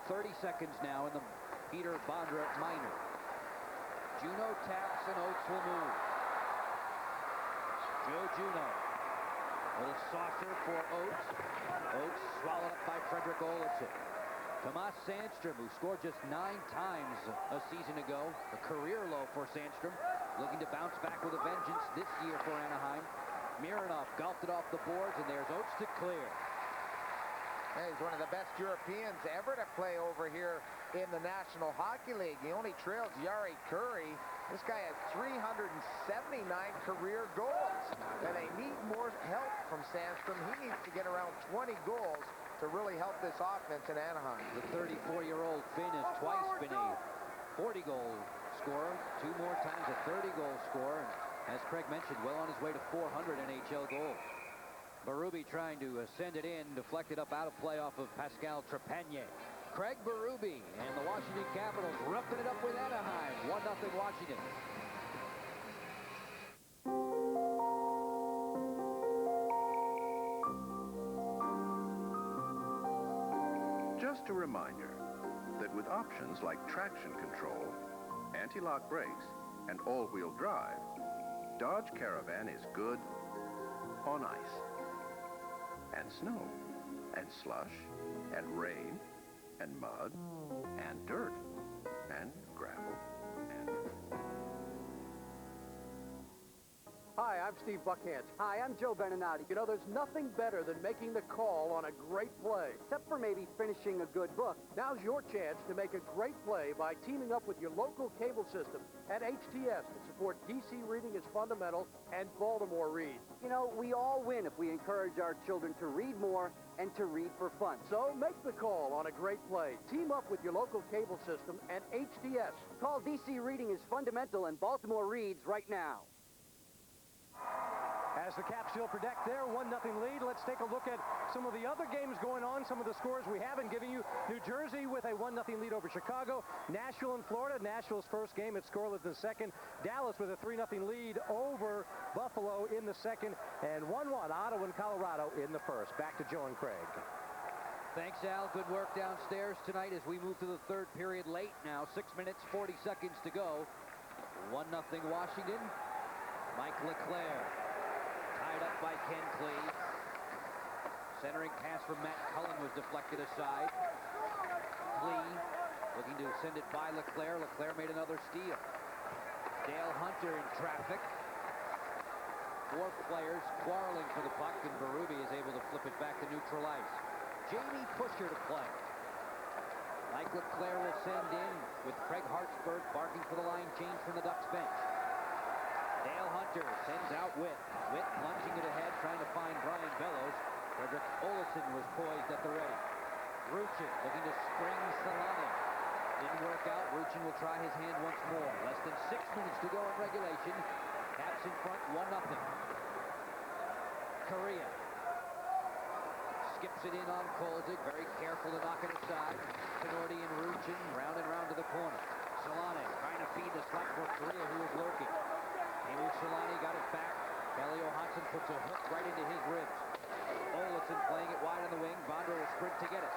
30 seconds now in the Peter Bondra minor. Juno taps and Oates will move. Joe Juno. Little saucer for Oates. Oates swallowed up by Frederick Olesen. Tomas Sandstrom, who scored just 9 times a season ago, a career low for Sandstrom, looking to bounce back with a vengeance this year for Anaheim. Mironov gulped it off the boards, and there's Oates to clear. Hey, he's one of the best Europeans ever to play over here in the National Hockey League. He only trails Jari Kurri. This guy has 379 career goals. And they need more help from Sandstrom. He needs to get around 20 goals to really help this offense in Anaheim. The 34-year-old Finn has twice been a 40-goal scorer, 2 more times a 30-goal scorer. And as Craig mentioned, well on his way to 400 NHL goals. Berube trying to send it in, deflected up out of play off of Pascal Trepanier. Craig Berube and the Washington Capitals roughing it up with Anaheim. 1-0 Washington. Just a reminder that with options like traction control, anti-lock brakes, and all-wheel drive, Dodge Caravan is good on ice, and snow, and slush, and rain, and mud, and dirt, and gravel, and... Hi, I'm Steve Buckhantz. Hi, I'm Joe Beninati. You know, there's nothing better than making the call on a great play. Except for maybe finishing a good book. Now's your chance to make a great play by teaming up with your local cable system at HTS to support DC Reading is Fundamental and Baltimore Reads. You know, we all win if we encourage our children to read more and to read for fun. So make the call on a great play. Team up with your local cable system and HTS. Call DC Reading is Fundamental and Baltimore Reads right now. As the Caps still protect their 1-0 lead, let's take a look at some of the other games going on, some of the scores we haven't given you. New Jersey with a 1-0 lead over Chicago. Nashville and Florida. Nashville's first game, it's scoreless in the second. Dallas with a 3-0 lead over Buffalo in the second. And 1-1, Ottawa and Colorado in the first. Back to Joe and Craig. Thanks, Al. Good work downstairs tonight as we move to the third period late now. 6 minutes, 40 seconds to go. 1-0 Washington. Mike Leclerc. Tied up by Ken Klee. Centering pass from Matt Cullen was deflected aside. Klee looking to send it by Leclerc. Leclerc made another steal. Dale Hunter in traffic. 4 players quarreling for the puck, and Berube is able to flip it back to neutral ice. Jamie Pusher to play. Mike Leclerc will send in with Craig Hartsburg barking for the line change from the Ducks bench. Dale Hunter sends out Witt. Witt plunging it ahead, trying to find Brian Bellows. Frederick Olesen was poised at the ready. Ruchin looking to spring Solani. Didn't work out. Ruchin will try his hand once more. Less than 6 minutes to go in regulation. Caps in front, 1-0. Korea skips it in on Kolzig. Very careful to knock it aside. Tenorti and Ruchin round and round to the corner. Solani trying to feed the slack for Korea, who is lurking. Emu Solani got it back. Kelly Johansson puts a hook right into his ribs. Olesen playing it wide on the wing. Bondra will sprint to get it.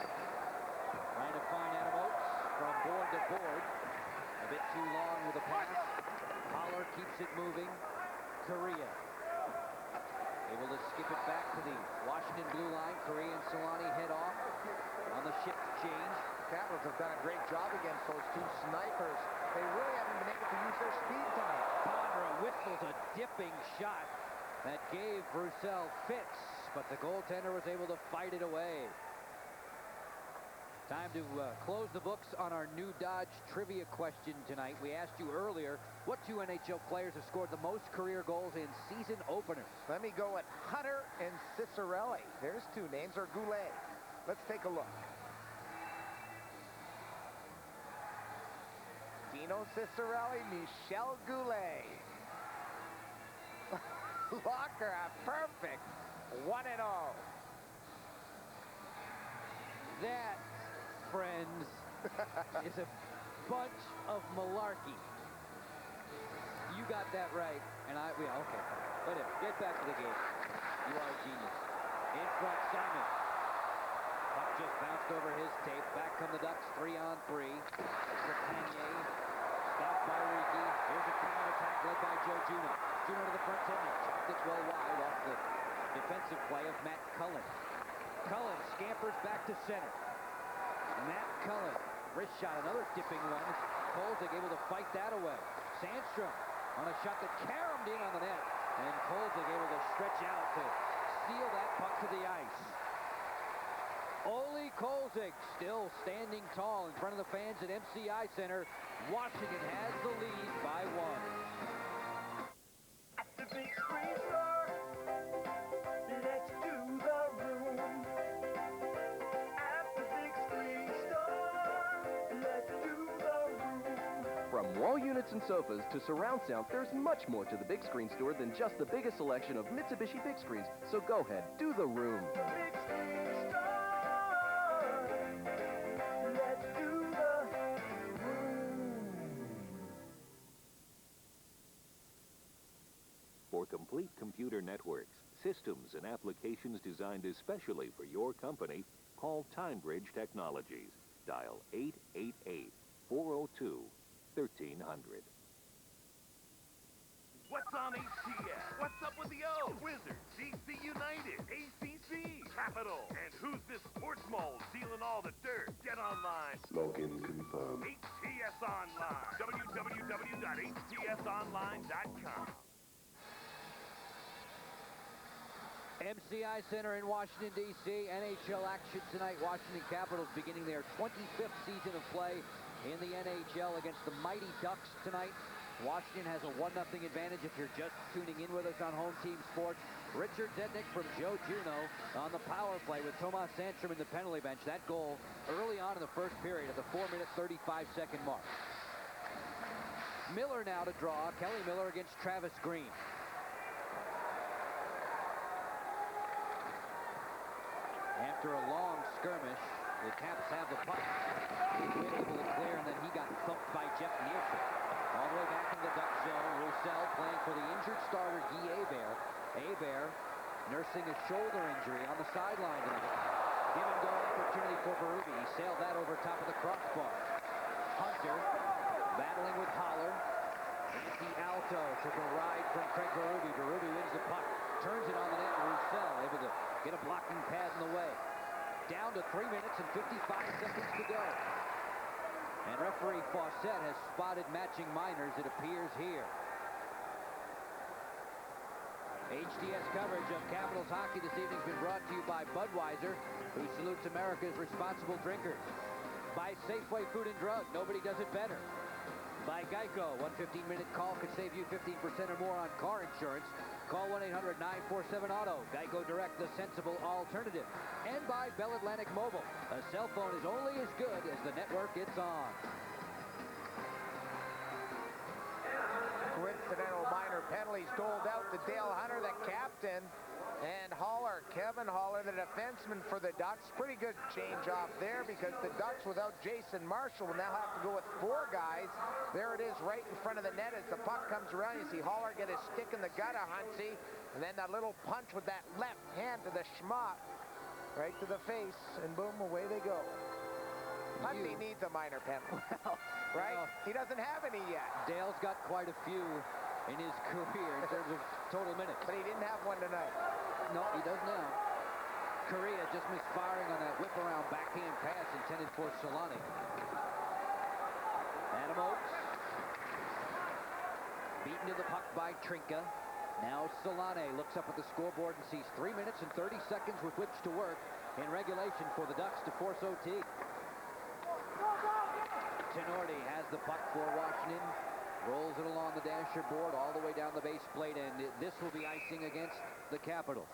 Trying to find Adam Oates from board to board. A bit too long with the pass. Holler keeps it moving. Korea able to skip it back to the Washington blue line. Korea and Solani head off on the shift change. Capitals have done a great job against those 2 snipers. They really haven't been able to use their speed tonight. Bondra whistles a dipping shot that gave Roussel fits, but the goaltender was able to fight it away. Time to close the books on our new Dodge trivia question tonight. We asked you earlier, what 2 NHL players have scored the most career goals in season openers? Let me go with Hunter and Cicerelli. There's 2 names, or Goulet. Let's take a look. Dino Cicerelli, Michel Goulet. Locker, a perfect 1-0. That, friends, is a bunch of malarkey. You got that right, and okay, fine. Whatever. Get back to the game. You are a genius. In front, Simon. Puck just bounced over his tape. Back come the Ducks, 3-on-3. Trepanier, stopped by Ricky. Here's a counter-attack led by Joe Juno. Juno to the front center. Chopped it well wide off the defensive play of Matt Cullen. Cullen scampers back to center. Matt Cullen, wrist shot, another dipping one. Kolzig able to fight that away. Sandstrom on a shot that caromed in on the net. And Kolzig able to stretch out to steal that puck to the ice. Ole Kolzig still standing tall in front of the fans at MCI Center. Washington has the lead by 1. The big screen star, let's do the room. At the big screen star, let's do the room. From wall units and sofas to surround sound, there's much more to the big screen store than just the biggest selection of Mitsubishi big screens. So go ahead, do the room. Big screen star, let's do the room. For complete computer networks, systems, and applications designed especially for your company, call TimeBridge Technologies. Dial 888-402-1300. What's on HTS? What's up with the O? Wizards, DC United, ACC, Capital, and who's this sports mole stealing all the dirt? Get online. Login confirmed. HTS Online. www.htsonline.com. MCI Center in Washington, D.C. NHL action tonight. Washington Capitals beginning their 25th season of play in the NHL against the Mighty Ducks tonight. Washington has a 1-0 advantage if you're just tuning in with us on Home Team Sports. Richard Zednik from Joe Juno on the power play with Tomas Sandstrom in the penalty bench. That goal early on in the first period at the 4-minute, 35-second mark. Miller now to draw. Kelly Miller against Travis Green. After a long skirmish, the Caps have the puck. Able to clear, and then he got thumped by Jeff Nielsen. All the way back in the Duck zone. Roussel playing for the injured starter, Guy Hebert. Hebert nursing a shoulder injury on the sideline tonight. Give and go opportunity for Berube. He sailed that over top of the crossbar. Hunter battling with Holler. Nicky Alto took a ride from Craig Berube. Berube wins the puck. Turns it on the net. Roussel able to get a blocking pad in the way. Down to 3 minutes and 55 seconds to go. And referee Fawcett has spotted matching minors, it appears here. HTS coverage of Capitals hockey this evening has been brought to you by Budweiser, who salutes America's responsible drinkers. By Safeway Food and Drug, nobody does it better. By Geico, one 15-minute call could save you 15% or more on car insurance. Call 1-800-947-AUTO. Geico Direct, the sensible alternative. And by Bell Atlantic Mobile. A cell phone is only as good as the network it's on. Coincidental minor penalties doled out to Dale Hunter, the captain, and Haller, Kevin Haller, the defenseman for the Ducks. Pretty good change off there because the Ducks without Jason Marshall will now have to go with 4 guys. There it is right in front of the net as the puck comes around. You see Haller get his stick in the gut of Huntsy, and then that little punch with that left hand to the schmott, right to the face, and boom, away they go. Huntsy needs a minor penalty, right? He doesn't have any yet. Dale's got quite a few in his career in terms of total minutes. But he didn't have one tonight. No, he does now. Correa just misfiring on that whip-around backhand pass intended for Solani. Adam Oates. Beaten to the puck by Trinka. Now Solani looks up at the scoreboard and sees 3 minutes and 30 seconds with which to work in regulation for the Ducks to force OT. Tenorti has the puck for Washington. Rolls it along the dasher board all the way down the base plate, and this will be icing against the Capitals.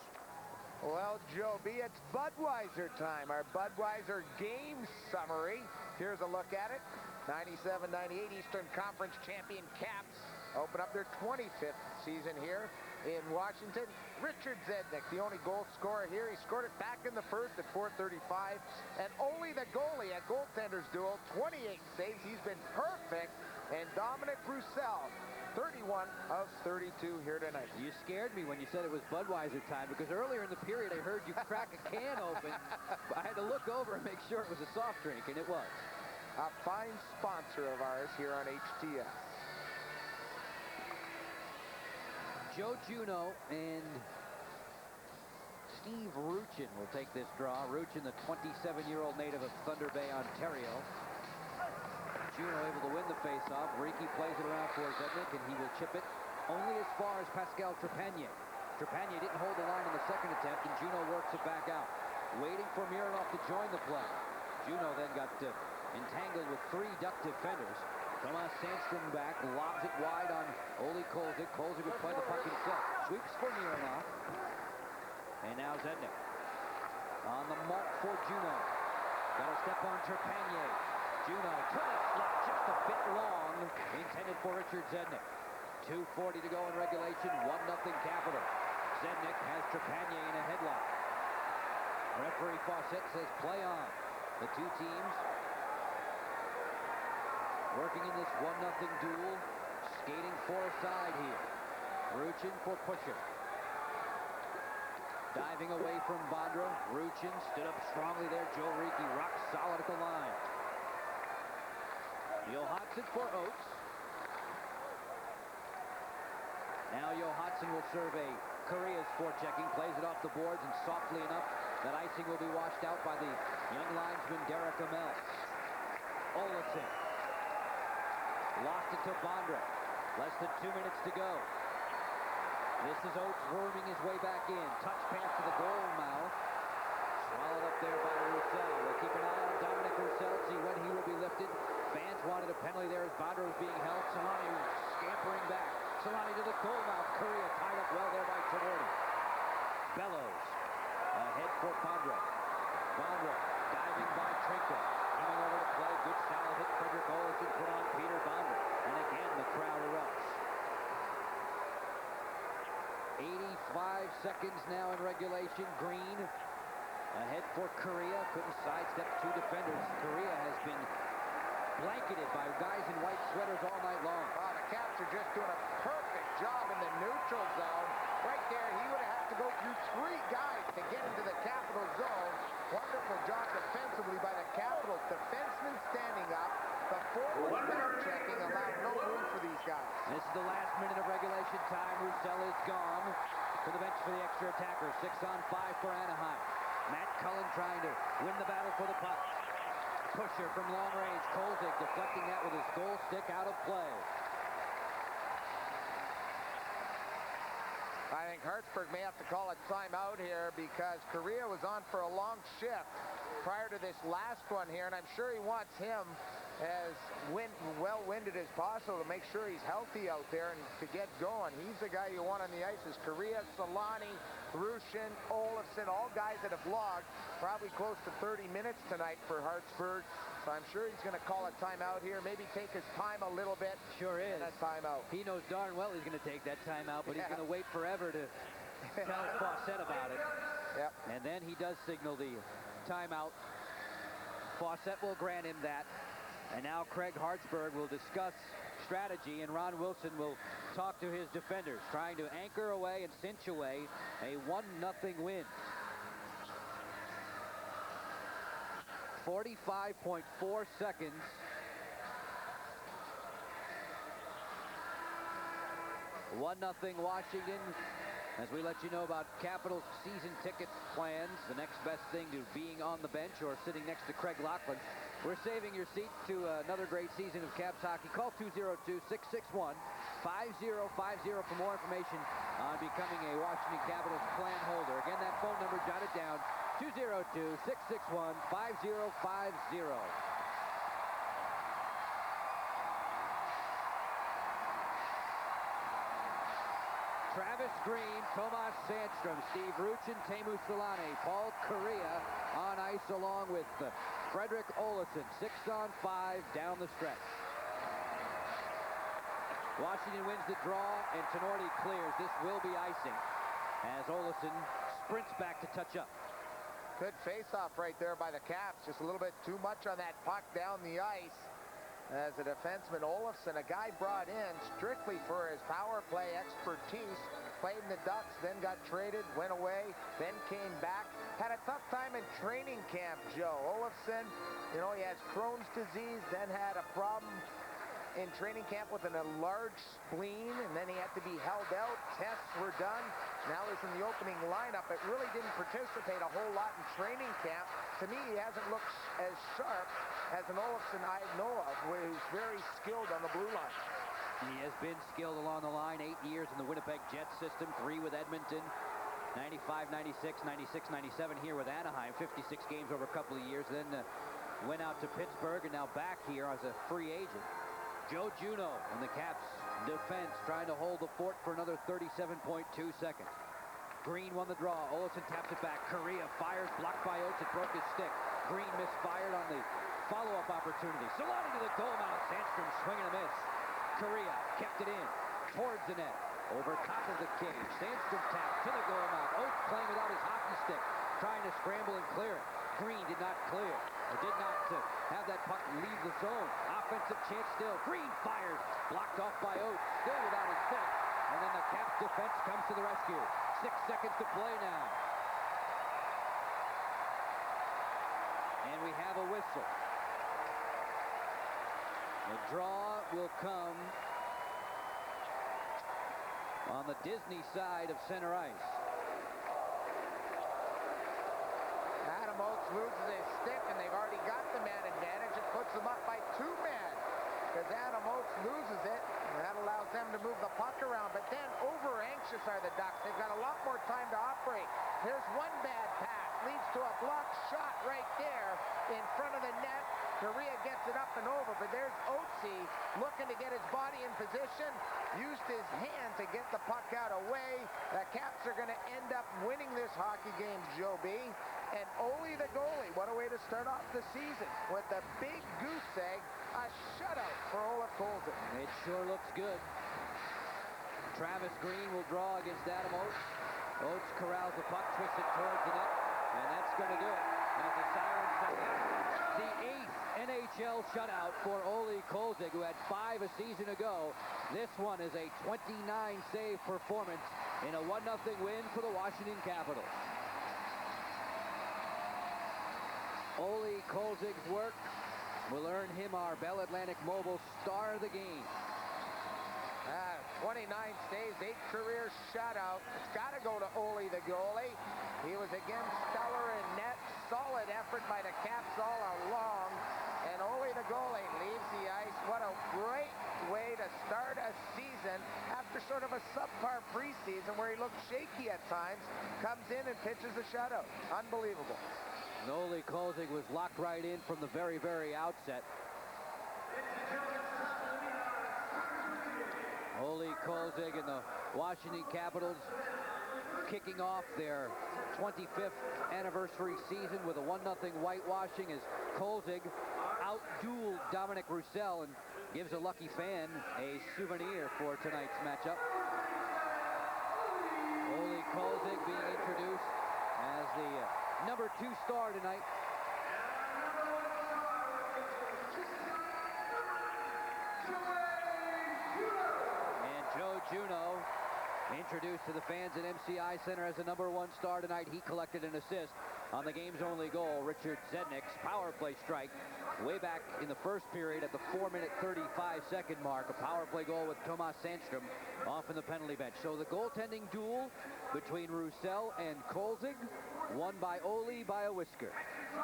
Well, Joby, it's Budweiser time. Our Budweiser game summary. Here's a look at it. 97-98 Eastern Conference champion Caps open up their 25th season here in Washington. Richard Zednik, the only goal scorer here. He scored it back in the first at 4:35. And only the goalie at goaltender's duel, 28 saves. He's been perfect. And Dominic Roussel 31 of 32 here tonight. You scared me when you said it was Budweiser time, because earlier in the period I heard you crack a can open. I had to look over and make sure it was a soft drink, and it was. A fine sponsor of ours here on HTS. Joe Juneau and Steve Ruchin will take this draw. Ruchin, the 27-year-old native of Thunder Bay, Ontario. Juneau able to win the faceoff. Ricky plays it around for Zednik, and he will chip it only as far as Pascal Trepanier. Trepanier didn't hold the line in the second attempt, and Juneau works it back out. Waiting for Mironov to join the play. Juneau then got entangled with 3 Duck defenders. Tomas Sandstrom back, lobs it wide on Oli Kolzig. Kolzig would play the puck himself. Sweeps for Mironov. And now Zednik. On the mark for Juneau. Got to step on Trepanier. Juneau to the slot, just a bit long. Intended for Richard Zednik. 2:40 to go in regulation. 1-0 Capitals. Zednik has Trepanier in a headlock. Referee Fawcett says play on. The two teams working in this 1-0 duel. Skating for a side here. Ruchin for Pusher. Diving away from Bondra. Ruchin stood up strongly there. Joe Riki rock solid at the line. Johansson for Oates. Now Johansson will survey Korea's forechecking. Plays it off the boards, and softly enough that icing will be washed out by the young linesman Derek Amell. Olesen. Lost it to Bondra. Less than 2 minutes to go. This is Oates worming his way back in. Touch pass to the goal mouth. Swallowed up there by Roussel. We'll keep an eye on Dominic Roussel, see when he will be lifted. Fans wanted a penalty there as Bondra was being held. Solani scampering back. Solani to the goal mouth. Korea tied up well there by Tinordi. Bellows ahead for Bondra. Bondra diving by Trinka. Coming over to play. Good solid hit. Frederick Olesen put on Peter Bondra. And again, the crowd erupts. 85 seconds now in regulation. Green ahead for Korea. Couldn't sidestep 2 defenders. Korea has been blanketed by guys in white sweaters all night long. Oh, the Caps are just doing a perfect job in the neutral zone. Right there, he would have had to go through 3 guys to get into the Capital zone. Wonderful job defensively by the Capitals. Defensemen standing up. The forward checking allowed no room for these guys. This is the last minute of regulation time. Roussel is gone to the bench for the extra attacker. 6-on-5 for Anaheim. Matt Cullen trying to win the battle for the puck. Pusher from long range. Kolzig deflecting that with his goal stick out of play. I think Hartsburg may have to call a timeout here because Korea was on for a long shift prior to this last one here, and I'm sure he wants him as well-winded as possible to make sure he's healthy out there and to get going. He's the guy you want on the ice. Is Korea, Solani, Ruchin, Olesen, all guys that have logged probably close to 30 minutes tonight for Hartsburg. So I'm sure he's going to call a timeout here, maybe take his time a little bit. Sure is. That timeout. He knows darn well he's going to take that timeout, but he's going to wait forever to tell Fawcett about it. Yep. And then he does signal the timeout. Fawcett will grant him that. And now Craig Hartsburg will discuss strategy, and Ron Wilson will talk to his defenders, trying to anchor away and cinch away a 1-0 win. 45.4 seconds. One 0 Washington. As we let you know about Capitals season ticket plans, the next best thing to being on the bench or sitting next to Craig Laughlin. We're saving your seats to another great season of Caps hockey. Call 202-661-5050 for more information on becoming a Washington Capitals plan holder. Again, that phone number, jot it down, 202-661-5050. Travis Green, Tomas Sandstrom, Steve Ruchin, Teemu Solani, Paul Korea on ice along with Frederick Olesen. 6-on-5 down the stretch. Washington wins the draw, and Tinordi clears. This will be icing as Olesen sprints back to touch up. Good face-off right there by the Caps. Just a little bit too much on that puck down the ice. as a defenseman. Olofsson, a guy brought in strictly for his power play expertise, played in the Ducks, then got traded, went away, then came back. Had a tough time in training camp, Joe. Olofsson, you know, he has Crohn's disease, then had a problem in training camp with an enlarged spleen, and then he had to be held out. Tests were done. Now he's in the opening lineup. It really didn't participate a whole lot in training camp. To me, he hasn't looked as sharp as an Olofsson I know of, where he's very skilled on the blue line. He has been skilled along the line. 8 years in the Winnipeg Jets system, 3 with Edmonton, 95, 96, 96, 97 here with Anaheim, 56 games over a couple of years, then went out to Pittsburgh and now back here as a free agent. Joe Juneau and the Caps defense trying to hold the fort for another 37.2 seconds. Green won the draw. Olofsson taps it back. Correa fires, blocked by Oates. It broke his stick. Green misfired on the follow-up opportunity. Solani to the goal mouth. Sandstrom swinging a miss. Correa kept it in towards the net. Over top of the cage. Sandstrom tap to the goal mouth. Oates playing without his hockey stick. Trying to scramble and clear it. Green did not clear. Or did not have that puck leave the zone. Offensive chance still. Green fires. Blocked off by Oates. Still without his stick. And then the Caps defense comes to the rescue. 6 seconds to play now. And we have a whistle. The draw will come on the Disney side of center ice. Adam Oates loses his stick, and they've already got the man advantage. It puts them up by 2 men. Because Adam Oates loses it, and that allows them to move the puck around. But then over-anxious are the Ducks. They've got a lot more time to operate. Here's one bad pass. Leads to a blocked shot right there in front of the net. Correa gets it up and over, but there's Oatesy looking to get his body in position. Used his hand to get the puck out away. The Caps are going to end up winning this hockey game, Joe B. And Ole the goalie, what a way to start off the season with a big goose egg, a shutout for Olaf Kolzig. It sure looks good. Travis Green will draw against Adam Oates. Oates corrals the puck, twists it towards the net, and that's going to do it. As the siren sounds, the 8th NHL shutout for Ole Kolzig, who had 5 a season ago. This one is a 29-save performance in a 1-0 win for the Washington Capitals. Ole Kolzig's work will earn him our Bell Atlantic Mobile Star of the Game. 29 saves, 8 career shutouts. It's got to go to Ole the goalie. He was again stellar in net. Solid effort by the Caps all along. And Ole the goalie leaves the ice. What a great way to start a season after sort of a subpar preseason where he looked shaky at times. Comes in and pitches a shutout. Unbelievable. And Ole Kolzig was locked right in from the very, very outset. Ole Kolzig and the Washington Capitals kicking off their 25th anniversary season with a 1-0 whitewashing as Kolzig out-dueled Dominic Roussel and gives a lucky fan a souvenir for tonight's matchup. Ole Kolzig being introduced as the number 2 star tonight. Joe Juneau, introduced to the fans at MCI Center as the number 1 star tonight. He collected an assist on the game's only goal, Richard Zednik's power play strike way back in the first period at the 4-minute 35-second mark. A power play goal with Tomas Sandstrom off in the penalty bench. So the goaltending duel between Roussel and Kolzig, won by Ole by a whisker.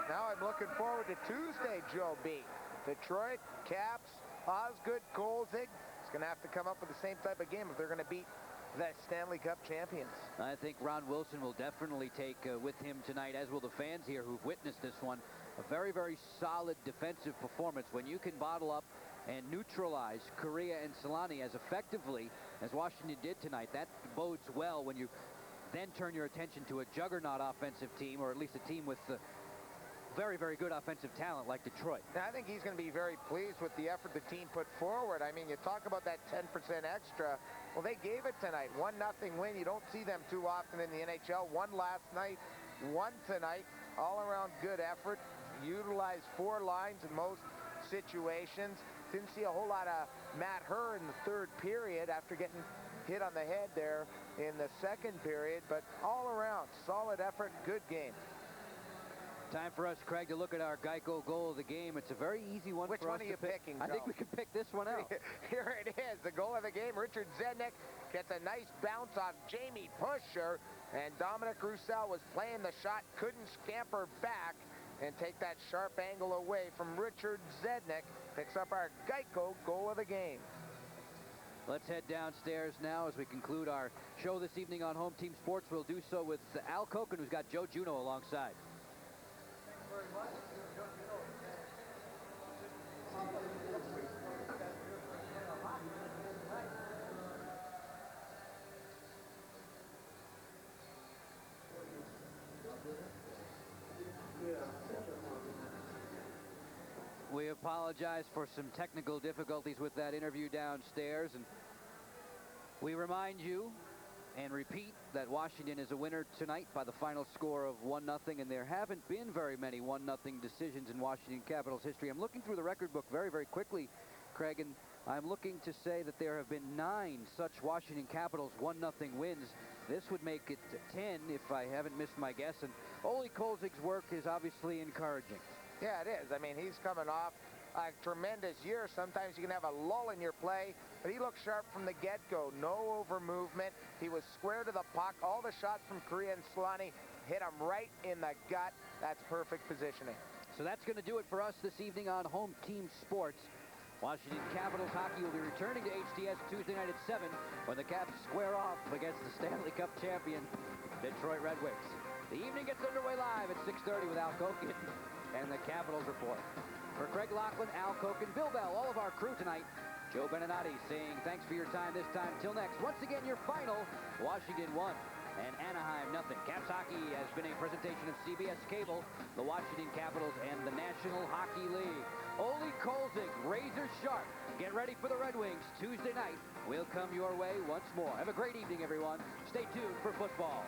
Now I'm looking forward to Tuesday, Joe B. Detroit, Caps, Osgood, Kolzig. Going to have to come up with the same type of game if they're going to beat the Stanley Cup champions. I think Ron Wilson will definitely take with him tonight, as will the fans here who've witnessed this one, a very, very solid defensive performance. When you can bottle up and neutralize Correa and Solani as effectively as Washington did tonight, that bodes well when you then turn your attention to a juggernaut offensive team, or at least a team with very, very good offensive talent like Detroit. I think he's going to be very pleased with the effort the team put forward. I mean, you talk about that 10% extra. Well, they gave it tonight. 1-0 win. You don't see them too often in the NHL. One last night, one tonight. All around good effort. Utilized 4 lines in most situations. Didn't see a whole lot of Matt Herr in the third period after getting hit on the head there in the second period, but all around, solid effort, good game. Time for us, Craig, to look at our Geico goal of the game. It's a very easy one Which for us one are you to pick. picking, I think Joe? we can pick this one out. Here it is, the goal of the game. Richard Zednik gets a nice bounce off Jamie Pusher, and Dominic Roussel was playing the shot, couldn't scamper back and take that sharp angle away from Richard Zednik. Picks up our Geico goal of the game. Let's head downstairs now as we conclude our show this evening on Home Team Sports. We'll do so with Al Koken, who's got Joe Juneau alongside. We apologize for some technical difficulties with that interview downstairs, and we remind you and repeat that Washington is a winner tonight by the final score of 1-0, and there haven't been very many 1-0 decisions in Washington Capitals history. I'm looking through the record book very, very quickly, Craig, and I'm looking to say that there have been 9 such Washington Capitals 1-0 wins. This would make it 10 if I haven't missed my guess, and Ole Kolzig's work is obviously encouraging. Yeah, it is. I mean, he's coming off a tremendous year. Sometimes you can have a lull in your play, but he looked sharp from the get-go. No over movement. He was square to the puck. All the shots from Korea and Solani hit him right in the gut. That's perfect positioning. So that's going to do it for us this evening on Home Team Sports. Washington Capitals hockey will be returning to HTS Tuesday night at 7 when the Caps square off against the Stanley Cup champion Detroit Red Wings. The evening gets underway live at 6:30 with Al Koken and the Capitals report. For Craig Laughlin, Al Koken, Bill Bell, all of our crew tonight, Joe Beninati saying thanks for your time this time. Till next. Once again, your final, Washington 1 and Anaheim 0. Caps hockey has been a presentation of CBS Cable, the Washington Capitals, and the National Hockey League. Ole Kolzig, razor sharp. Get ready for the Red Wings Tuesday night. We'll come your way once more. Have a great evening, everyone. Stay tuned for football.